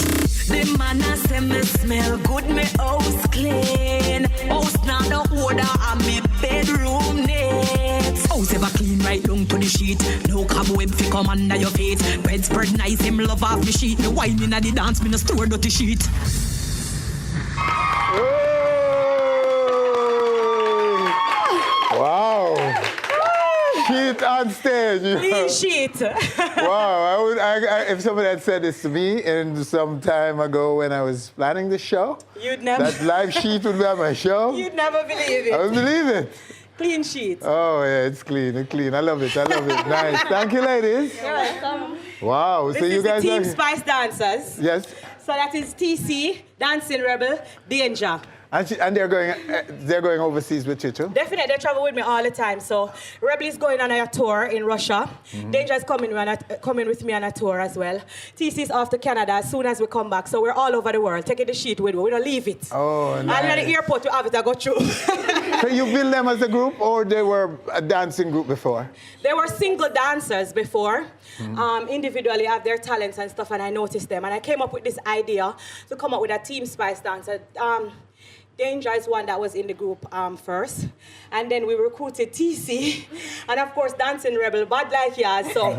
B: The man a say me smell good, me house clean. House now no order, and me bedroom neat. House ever clean right down to the sheet. No cobweb fi come under your feet. Bedspread nice, him love off me sheet. Me whining at the dance, me no store dirty sheet.
A: Wow. Sheet sheet on stage.
F: Clean sheet.
A: Wow, if somebody had said this to me some time ago when I was planning the show,
F: You'd never.
A: that live sheet would be on my show.
F: You'd never believe it.
A: I would believe it.
F: Clean sheet.
A: Oh, yeah, it's clean. I love it. Nice. Thank you, ladies.
F: You're welcome.
A: Wow.
F: This
A: So you
F: is
A: guys
F: the Team
A: are...
F: Spice dancers.
A: Yes.
F: So that is TC, Dancing Rebel, Danger.
A: And they're going overseas with you too?
F: Definitely, they travel with me all the time. So Rebel is going on a tour in Russia. Danger is coming with me on a tour as well. TC is off to Canada as soon as we come back. So we're all over the world. Taking the sheet with me. We don't leave it.
A: Oh, nice.
F: And at the airport, we have it to go through.
A: So you build them as a group or they were a dancing group before?
F: They were single dancers before. Individually have their talents and stuff, and I noticed them. And I came up with this idea to come up with a Team Spice dancer. Danger is one that was in the group first. And then we recruited TC. And of course, Dancing Rebel, bad like yours. So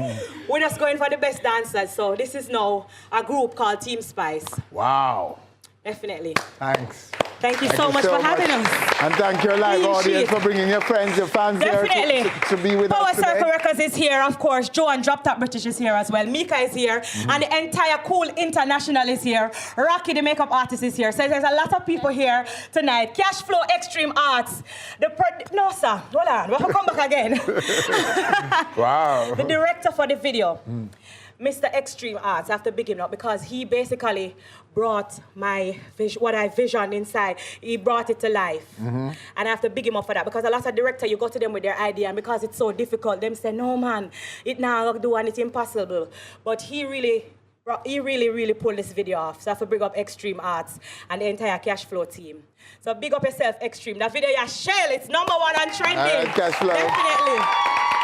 F: we're just going for the best dancers. So this is now a group called Team Spice.
A: Wow.
F: Definitely.
A: Thanks.
F: Thank you so much for having us.
A: And thank your live
F: Clean
A: audience
F: sheet.
A: for bringing your friends, your fans
F: Definitely.
A: there to be with
F: Power
A: us today.
F: Circle Records is here, of course. Joe and Drop Top British is here as well. Mika is here. And the entire Cool International is here. Rocky, the makeup artist, is here. So there's a lot of people here tonight. Cash Flow Extreme Arts. No, sir. Hold on. We'll come back again.
A: Wow.
F: The director for the video. Mr. Extreme Arts, I have to big him up because he basically brought what I visioned inside. He brought it to life. And I have to big him up for that because a lot of directors, you go to them with their idea and because it's so difficult, them say, no man, it now do and it's impossible. But he really pulled this video off. So I have to bring up Extreme Arts and the entire Cash Flow team. So big up yourself, Extreme. That video, shell, it's #1 on trending.
A: Cash Flow.
F: Definitely.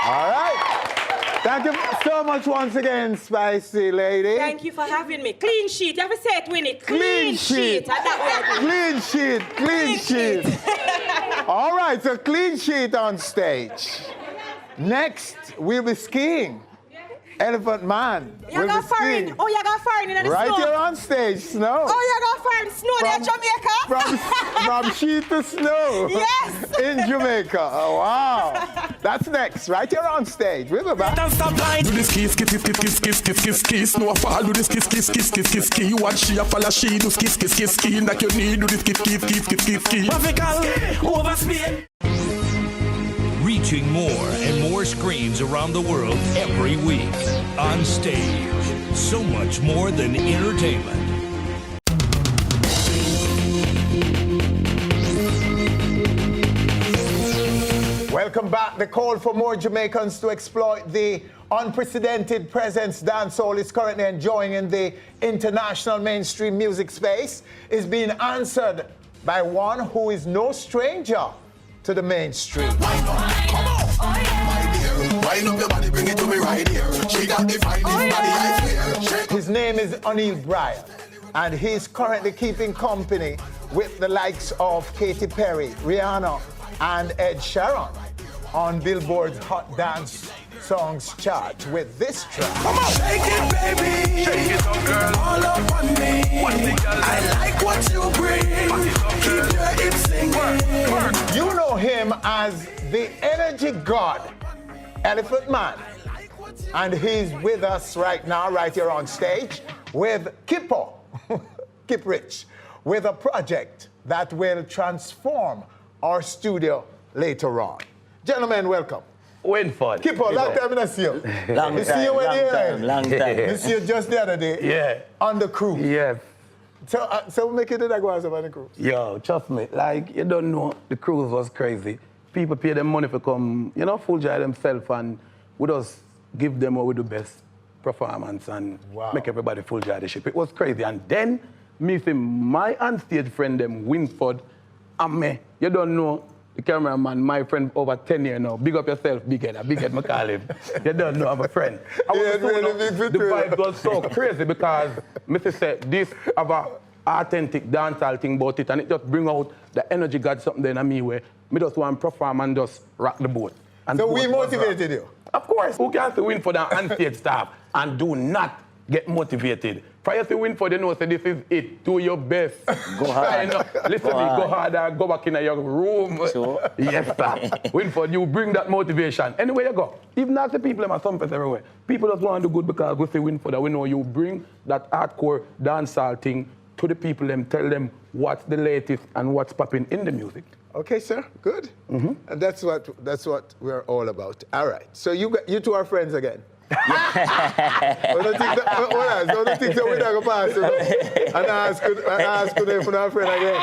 A: All right. Thank you so much once again, Spicy Lady.
F: Thank you for having me. Clean sheet. You ever say it, Winnie? Clean sheet.
A: Clean sheet. Clean sheet. All right, so clean sheet on stage. Next, we'll be skiing. Elephant Man.
F: You got foreign. Oh, you got foreign in the
A: right
F: snow.
A: Right here on stage, snow.
F: Oh, you got foreign snow there in Jamaica?
A: From sheet to snow.
F: Yes.
A: In Jamaica. Oh, wow. That's next, right here on stage. We'll be back.
C: Do this kiss. No fall. Do this kiss. You watch she a follow she. Do kiss. Like you need. Do this kiss. African over Spain.
E: Reaching more and more screens around the world every week. On stage, so much more than entertainment.
A: Welcome back. The call for more Jamaicans to exploit the unprecedented presence dancehall is currently enjoying in the international mainstream music space is being answered by one who is no stranger to the mainstream.
C: Come on. Wind up your body, bring it to me right here. She got the finest body, I swear.
A: His name is O'Neal Bryan, and he's currently keeping company with the likes of Katy Perry, Rihanna, and Ed Sheeran on Billboard's Hot Dance Songs chart with this track.
C: Come on, shake it, baby. Shake it up, girl. All up on me. I like what you bring. Keep your hips singing.
A: You know him as the energy god, Elephant Man. And he's with us right now, right here on stage, with Kiprich, with a project that will transform our studio later on. Gentlemen, welcome.
D: Winford.
A: Kippo, long time I see you.
D: Long time,
A: see you
D: long time.
A: I see you just the other day.
D: Yeah.
A: On the cruise.
D: Yes.
A: So make it that go on the cruise.
D: Yo, trust me, like, you don't know, the cruise was crazy. People pay them money for come, full joy themselves, and we just give them what we do best performance and make everybody full joy the ship. It was crazy. And then, me see my on-stage friend, them, Winford, and me, you don't know, the cameraman, my friend over 10 years now. Big up yourself, Big Head me call him. You don't know I'm a friend. The vibe was so crazy because Mr. said this have a authentic dancehall thing about it, and it just bring out the energy got something there in me where me just want to perform and just rock the boat. And
A: so we motivated you?
D: Of course. Who can win for the on-stage staff and do not get motivated? For you to win for the know, say this is it. Do your best.
G: Go hard.
D: Listen to me, go hard and go back in your room.
G: Sure.
D: Yes, sir. Win for you, bring that motivation. Anywhere you go. Even ask the people in my some place everywhere. People just want to do good because we say win for that. We know you bring that hardcore dancehall thing to the people and tell them what's the latest and what's popping in the music.
A: Okay, sir. Good. And that's what we're all about. All right. So you two are friends again. I don't think that we're not going to pass it. And ask them if we're not friends again.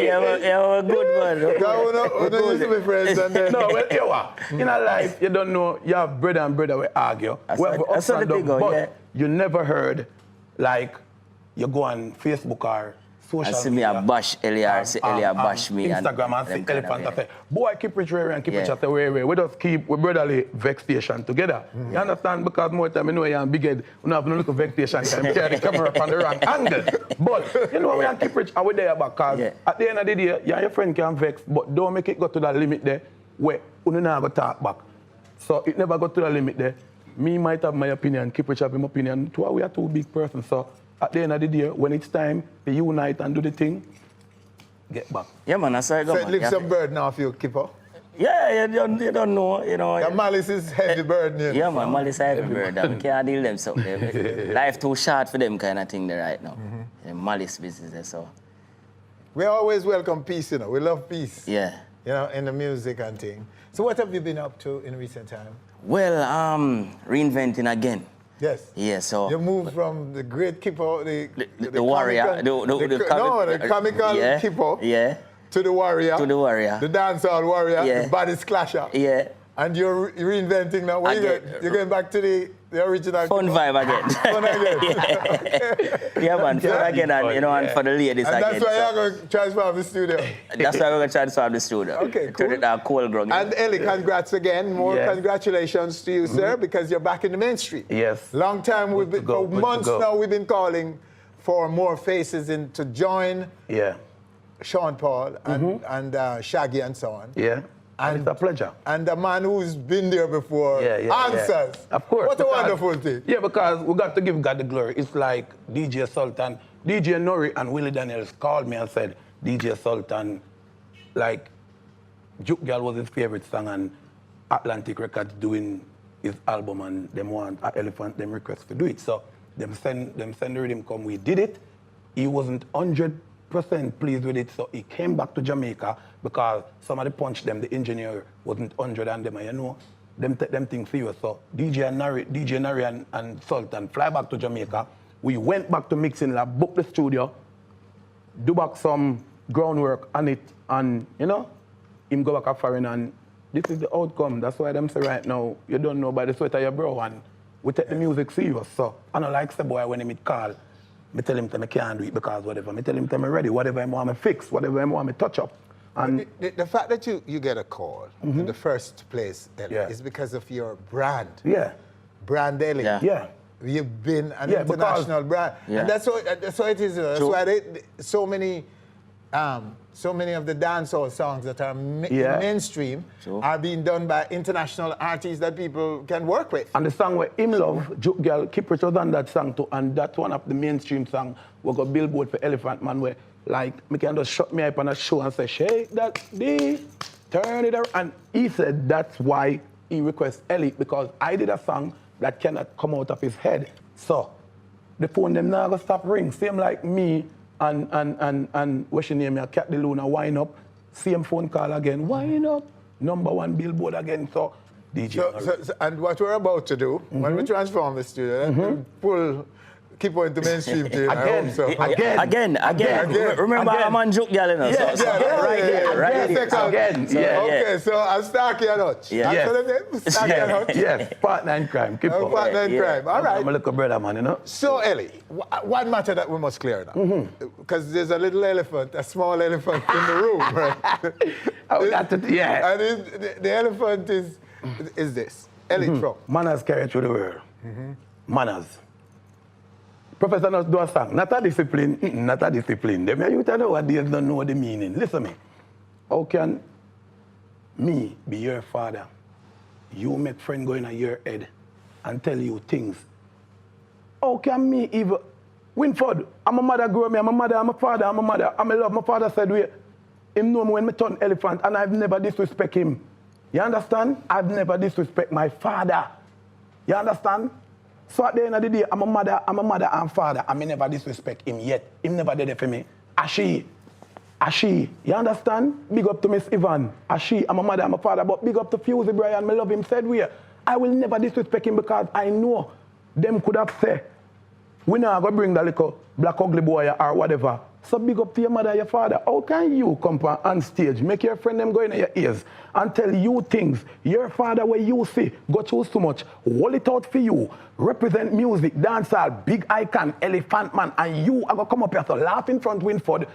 G: Yeah, we're good, man.
A: We don't used to be friends. And then...
D: No, well, you are. In a life, you don't know, you have brother and brother will argue. But you never heard, like, you go on Facebook or social
G: media. I see
D: media.
G: me a bash Elia, see Elia bash me.
D: Instagram and see Elephant. I say, boy, Kiprich and Kiprich say, wait. We just keep we brotherly vexation together. You understand? Because more time, you know, you're big head. You don't have no little vexation. You carry the camera up on the wrong angle. But, you know, we are Kiprich and we're there because at the end of the day, you and your friend can vex, but don't make it go to that limit there where you never talk back. So it never got to the limit there. Me might have my opinion, Kiprich have his opinion. We are two big persons. So at the end of the day, when it's time to unite and do the thing, get back.
G: Yeah, man, that's how I go, man.
A: Lift some burden off you, Kipper.
G: Yeah, you don't know, you know.
A: Your malice is heavy burden. You know?
G: Yeah, man, malice is heavy burden. We can't deal them something. Life too short for them kind of thing there right now. Malice business, so.
A: We always welcome peace, you know. We love peace.
G: Yeah.
A: You know, in the music and thing. So what have you been up to in recent time?
G: Well, reinventing again.
A: Yes.
G: Yeah, so...
A: You moved from the great Kippo,
G: the warrior.
A: The comical Kippo.
G: Yeah.
A: To the warrior.
G: To the warrior.
A: The dancehall warrior.
G: Yeah.
A: The body splasher.
G: Yeah.
A: And you're reinventing now. You're going back to the original.
G: Fun
A: Kippo.
G: vibe again.
A: Fun again.
G: Yeah, man. Fun again and, you know, and for the ladies
A: and
G: again.
A: That's why you're going to transform the studio.
G: That's why we're going to transform the studio.
A: Okay, cool.
G: To the cold ground.
A: And Ellie, congrats again. More congratulations to you, sir, because you're back in the mainstream.
D: Yes.
A: Long time, for months now, we've been calling for more faces to join Sean Paul and Shaggy and so on.
D: Yeah. And it's a pleasure.
A: And the man who's been there before answers.
D: Yeah. Of course.
A: What a wonderful thing.
D: Yeah, because we got to give God the glory. It's like DJ Sultan, DJ Nori and Willie Daniels called me and said, DJ Sultan, like, Juke Girl was his favorite song and Atlantic Records doing his album and them want Elephant, them request to do it. So them send the rhythm come, we did it. He wasn't 100% pleased with it, so he came back to Jamaica because somebody punched them, the engineer wasn't 100 and them, and you know, them take them things serious. So DJ Nari and Sultan fly back to Jamaica. We went back to mixing lab, booked the studio, do back some groundwork on it, and you know, him go back a foreign and this is the outcome. That's why them say right now, you don't know by the sweat of your brow and we take the music serious. So I don't like the boy when he meet call. I tell him that I can't do it because whatever. I tell him that I'm ready, whatever I want to fix, whatever I want to touch up. And
A: the fact that you get a call in the first place, Ellie, is because of your brand.
D: Yeah.
A: Brand Ellie.
D: Yeah.
A: You've been an international brand. And that's how it is. That's why so many of the dancehall songs that are mainstream are being done by international artists that people can work with.
D: And the song where him love, Juke Girl, Kiprich was on that song too, and that's one of the mainstream songs we got Billboard for Elephant Man where like me can just shut me up on a show and say, shake that D, turn it around. And he said that's why he requests Ellie, because I did a song that cannot come out of his head. So the phone them now gonna stop ring. Same like me and what's your name, Cat the Luna, wind up, same phone call again, wind up, #1 Billboard again. So DJ.
A: So, and what we're about to do, when we transform the studio, pull Kippo into mainstream too.
G: Again. Remember, I'm on Juke Girl, you know. Right here.
D: Again.
A: Okay, so I'm Starkey and Hutch. Starkey and Hutch.
D: Yes, partner in crime. Kippo.
A: Partner in crime. All right.
D: I'm a little brother, man, you know.
A: So, Ellie, one matter that we must clear now. Because there's a little elephant, a small elephant in the room, right? And the elephant is this. Ellie Trunk.
D: Manners carry through the world. Manners. Professor not do a song, not a discipline, not a discipline. Them youth know what they don't know the meaning. Listen to me. How can me be your father? You make friend go in your head and tell you things. How can me even Winford, I'm a mother grew me, I'm a mother, I'm a father, I'm a mother, I'm a love. My father said, him know me when me turn elephant, and I've never disrespect him. You understand? I've never disrespect my father. You understand? So at the end of the day, I'm a mother and father, and me never disrespect him yet. Him never did it for me. Ashi. You understand? Big up to Miss Yvonne. Ashi, I'm a mother, I'm a father, but big up to Fusey Brian, me love him, said I will never disrespect him because I know them could have said, we not going to bring the little black ugly boy or whatever. So big up to your mother, your father. How can you come on stage, make your friend them go in your ears and tell you things? Your father where you see, go through so much, hold it out for you, represent music, dancehall, big icon, elephant man, and you are going to come up here so laugh in front Winford,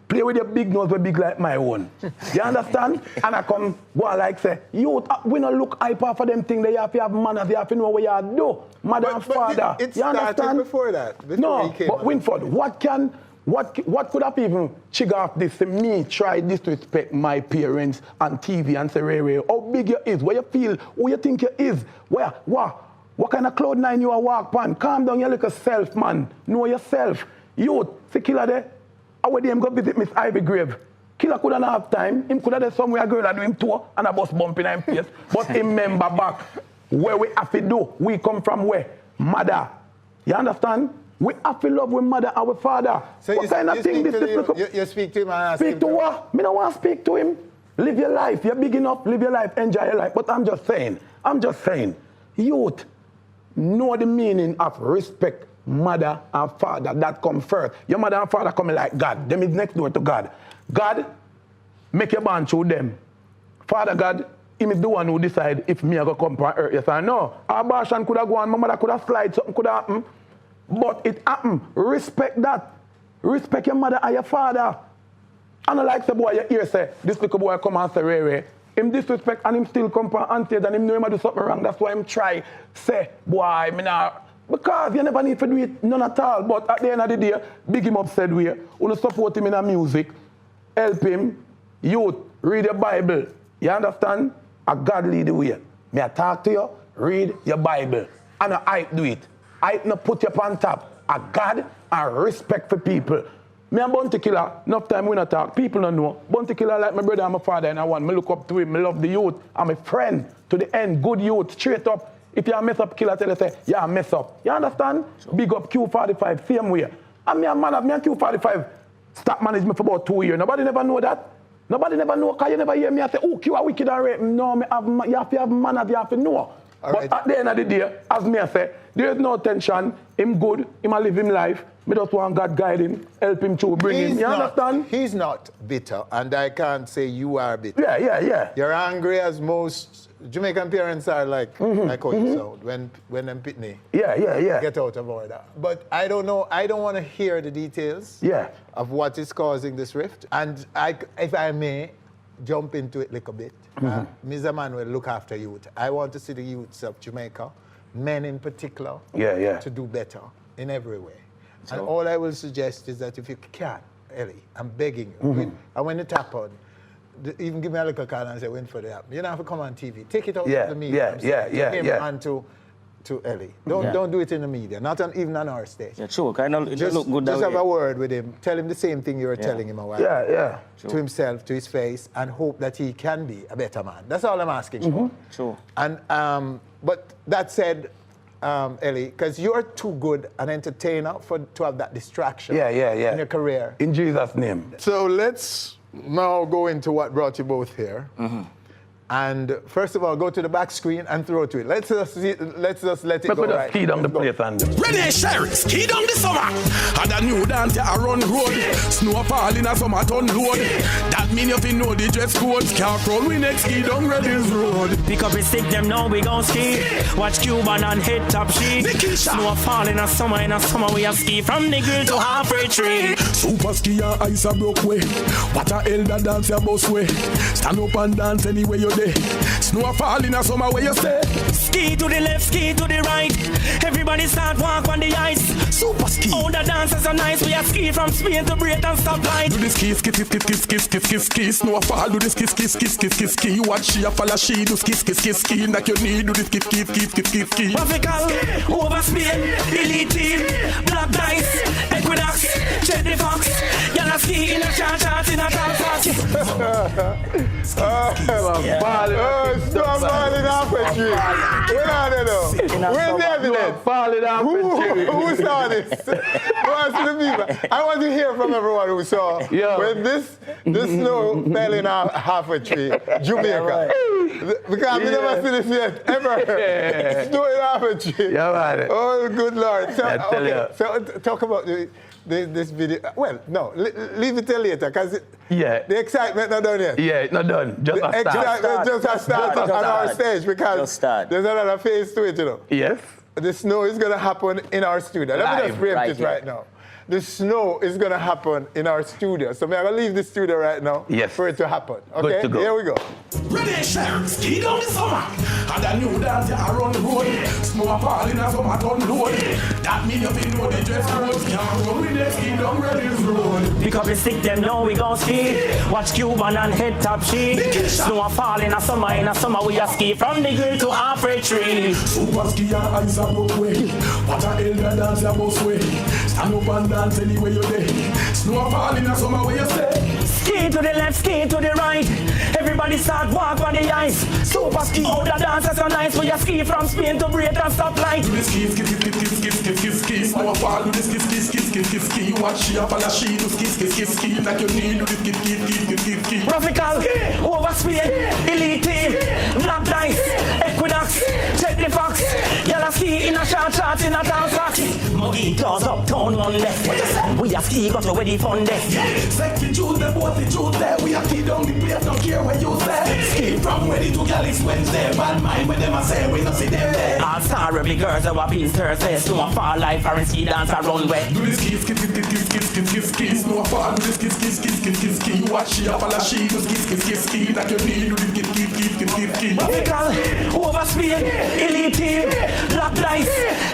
D: play with your big nose, but big like my own. You understand? And I come go and like say, you, we don't look hyper for them things. They have to have manners, they have to know what you do. Mother and father.
A: It
D: you understand?
A: started before that. Before
D: no,
A: he came
D: but Winford, what could have even trigger off this? Me try disrespect my parents on TV and say, Ray, how big you is, where you feel, who you think you is, what kind of cloud nine you are walk on? Calm down your little self, man. Know yourself. Youth, see killer there. I would him go visit Miss Ivy grave. Killer couldn't have time. Him could have done somewhere a girl that do him tour and a bus bump in him face. But him remember back where we have to do. We come from where? Mother. You understand? We have to love with mother and with father.
A: So
D: what kind of thing this is?
A: You speak to him and ask
D: speak
A: him
D: to what? Me don't want to speak to him. Live your life. You're big enough. Live your life. Enjoy your life. But I'm just saying. Youth, know the meaning of respect. Mother and father, that come first. Your mother and father coming like God. Them is next door to God. God, make your bond through them. Father God, him is the one who decide if me are going to come from earth. Yes or no. Abortion could have gone, my mother could have slide, something could have happened. But it happened. Respect that. Respect your mother and your father. And I like the boy, you hear say, this little boy come and say, Ray. Him disrespect and him still come from Onstage and him know him do something wrong. That's why him try say, boy, me not. Because you never need to do it, none at all. But at the end of the day, big him up said we want to support him in the music, help him, youth, read your Bible. You understand? A God lead the way. May I talk to you? Read your Bible. And a hype do it. Hype no put you on top. A God and respect for people. Me and Bounty Killer, enough time we not talk. People don't know. Bounty Killer like my brother and my father and I want. Me look up to him. Me love the youth. I'm a friend to the end. Good youth, straight up. If you mess up, Killer tell you say, yeah, mess up. You understand? Sure. Big up Q45, same way. And me and Q45 stop management for about 2 years. Nobody never know that. Nobody never know, because you never hear me say, oh, Q are wicked and rape. No, you have to have manners, you have to know. All but right. At the end of the day, as me I say, there is no tension. Him good, him a live him life. Me just want God guide him, help him to bring him. You understand?
A: He's not bitter, and I can't say you are bitter.
D: Yeah.
A: You're angry as most Jamaican parents are like how you sound when them pitney.
D: Yeah.
A: Get out of order. But I don't know. I don't want to hear the details. Of what is causing this rift. And if I may, jump into it a little bit. Mr. Manuel, look after youth. I want to see the youths of Jamaica, men in particular, to do better in every way. So, and all I will suggest is that if you can, Ellie, I'm begging you, and when you tap on, even give me a little call and say, when for the app. You don't have to come on TV. Take it out of the media. And to Ellie. Don't do it in the media, not even on our stage.
G: Yeah, true. Just look good
A: just have a word with him. Tell him the same thing you were telling him a while ago. To himself, to his face, and hope that he can be a better man. That's all I'm asking for.
G: True.
A: And but that said, Ellie, because you're too good an entertainer to have that distraction in your career.
D: In Jesus' name.
A: So let's now go into what brought you both here. And first of all, go to the back screen and throw to it. Let's just let it go.
D: Right. Ski down the place and
C: Renee Sherry, ski down the summer. And a new dance a run road. Snow fall in a summer ton load. That mean you fi know the dress code. Car crawl we next ski down Reddy's road.
I: Pick up a stick, them now we gon' ski. Watch Cuban and hit top sheet. Snow fall in a summer we have ski from the grill to halfway tree.
C: Super ski and ice a broke way. What a hell that dance your boss way. Stand up and dance anywhere you there. Snow fall in a summer where you stay.
I: Ski to the left, ski to the right. Everybody start walk on the ice. Super ski. All the dancers are nice. We are ski from Spain to Britain stoplight.
C: Do this kiss, kiss, kiss, kiss, kiss, kiss, kiss, kiss. Snowfall, do this kiss, kiss, kiss, kiss, kiss, kiss. Watch she a follow she, do kiss, kiss, kiss, kiss. Like you need, do this kiss, kiss, kiss, kiss, kiss, kiss.
I: Tropical, over Spain, elite team, black dice, Equinox, check the fox. Y'all ski in a chart in a dance.
A: Stop falling off a tree. Where are they though? Where's the evidence?
D: Falling off a tree.
A: Who saw this? Who asked the people? I want to hear from everyone who saw when this snow fell in half a tree, Jamaica. Because we never seen this yet, ever. Snow in half a tree.
D: Yeah, man.
A: Oh, good Lord. So,
D: okay,
A: so talk about this video. Well, no, leave it till later, because the excitement not done yet.
D: Yeah, it's not done. Just
A: the
D: a start.
A: excitement just a start on our stage, because there's another phase to it, you know.
D: Yes.
A: The snow is going to happen in our studio. Let me just preempt it right now. The snow is going to happen in our studio. So I'm going to leave the studio right now for it to happen. Okay,
C: Good to go.
A: Here we go.
C: Ready, share, ski down the summer. And a new dance you around the road. Snow falling as summer turn load. That mean you been know the dress code. Can't run with the ski down Redding's road.
I: Pick up the stick, them know we gon' ski. Watch Cuban and head top she. Snow fall in a summer we a ski from the grill to halfway tree.
C: Super ski and ice a broke way. What a hell that dance you both way. Stand up and dance anywhere you day. Snow fall in a summer where you stay.
I: Ski to the left, ski to the right. Everybody start walk on the ice. Super ski. All the dancers are nice. We a ski from Spain to Britain stoplight.
C: Do this kiss, kiss, kiss, kiss, kiss, kiss, kiss, kiss. Now fall, do this kiss, kiss, kiss, kiss, kiss, kiss. Watch she up and she do kiss, kiss, kiss, kiss. Like you need, do this kiss, kiss, kiss, kiss, kiss, kiss.
I: Tropical, over Spain, elite team, black dice, Equinox, check the fox. Y'all ski in a short in a dance box. Muggy claws up, town on left. We a ski got to where the fun there.
C: Sexy Tuesday, both the Tuesday. We a ski down the place, don't care where you say. Ski from Wednesday to Galley's Wednesday. Bad mind when them a say we no see them there.
I: All star every girls that were being Thursday. Snow fall like foreign ski dance a runway.
C: Do this kiss, kiss, kiss, kiss, kiss, kiss, kiss, kiss. Snow fall, do this kiss, kiss, kiss, kiss, kiss, kiss. Watch she up and she do kiss, kiss, kiss, kiss. Like you need, do this kiss, kiss, kiss, kiss, kiss, kiss.
I: Tropical, over Spain, elite team, black dice,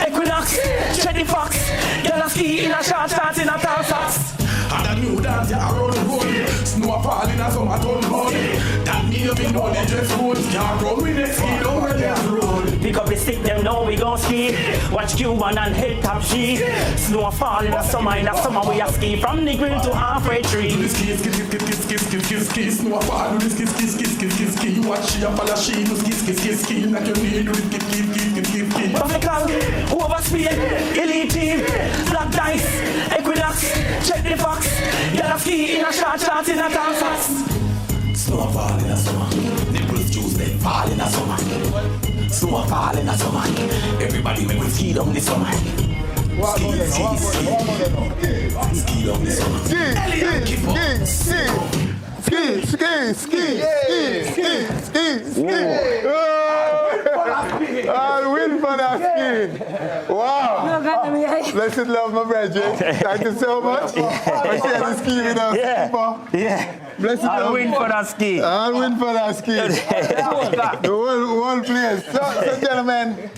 I: Equinox, check the fox. Y'all ski in a short in a dance box.
C: And a new dance you around the road. Snow fall in a summer turn road. That mean you be know the dress code. Can't run with the ski down Redding's road.
I: Pick up the stick, them know we gon' ski. Watch Cuban and head top she. Snow fall in a summer we a ski from the grill to halfway tree.
C: Do this kiss, kiss, kiss, kiss, kiss, kiss, kiss, kiss. Snow fall, do this kiss, kiss, kiss, kiss, kiss, kiss. Watch she up and she do kiss, kiss, kiss, kiss. Like you need, do this kiss, kiss, kiss, kiss, kiss, kiss.
I: Tropical, over Spain, elite team, black dice, Equinox, check the fox. Y'all ski in a short in a dance box.
C: Snow fall in a summer. Nipples Tuesday fall in a summer. Snow fall in a summer. Everybody make we ski down this summer. Ski down this summer.
A: Ski. I'll win for that ski. Wow. Blessed love, my brethren. Thank you so much for sharing the ski with us. Blessed
I: I'll
A: love.
I: win for that ski.
A: I'll win for that ski. The whole place. So, gentlemen.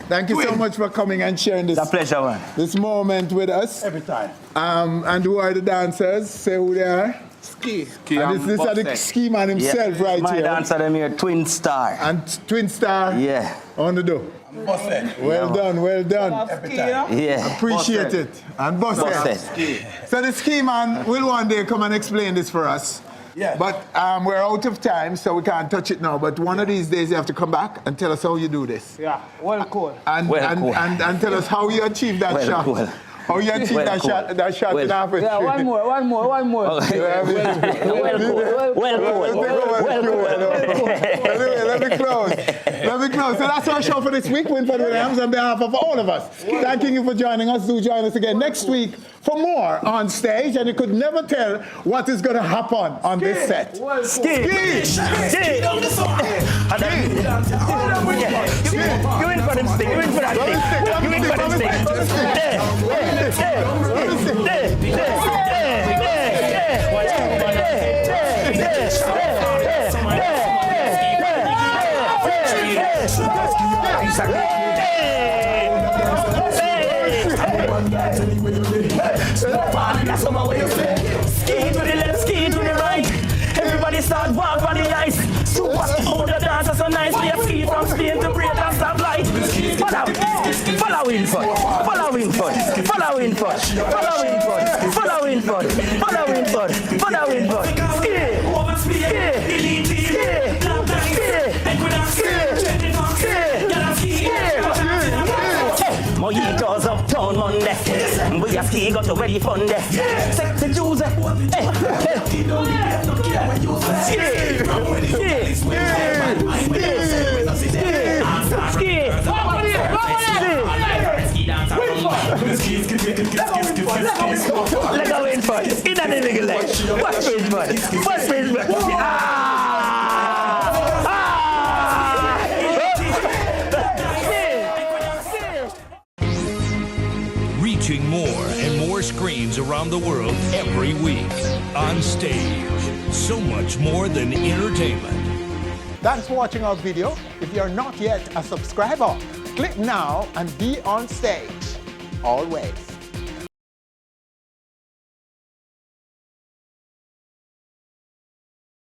A: Thank you so much for coming and sharing this.
I: It's a pleasure, man.
A: This moment with us.
R: Every time.
A: And who are the dancers? Say who they are.
R: Ski.
A: And this is the ski man himself right
G: My
A: here.
G: My dancer them here, Twin Star.
A: And Twin Star. On the door. Well done.
G: Every time.
A: Appreciate it. And Busted. So the ski man will one day come and explain this for us. But we're out of time, so we can't touch it now. But one of these days you have to come back and tell us how you do this.
K: Cool.
A: And tell us how you achieve that shot.
G: Cool.
A: How you achieve that shot in half a tree.
S: One more.
A: Anyway, let me close. So that's our show for this week. Winford Williams, on behalf of all of us, thanking you for joining us. Do join us again next week for more on stage. And you could never tell what is going to happen on this set. Ski.
I: You in for them stick. You in for that stick. That's what way you say. Ski to the left, ski to the right. Everybody start walk on the ice. Super all the dancers so nice. We have ski from Spain to Great and Stoplight. Following fun. Mojitos uptown Monday. We have ski got to ready fun there. Sexy Tuesday. Let go in for it. In and in the leg. What's page bud? What's page bud?
E: Reaching more and more screens around the world every week. On stage. So much more than entertainment.
A: Thanks for watching our video. If you're not yet a subscriber, click now and be on stage. Always.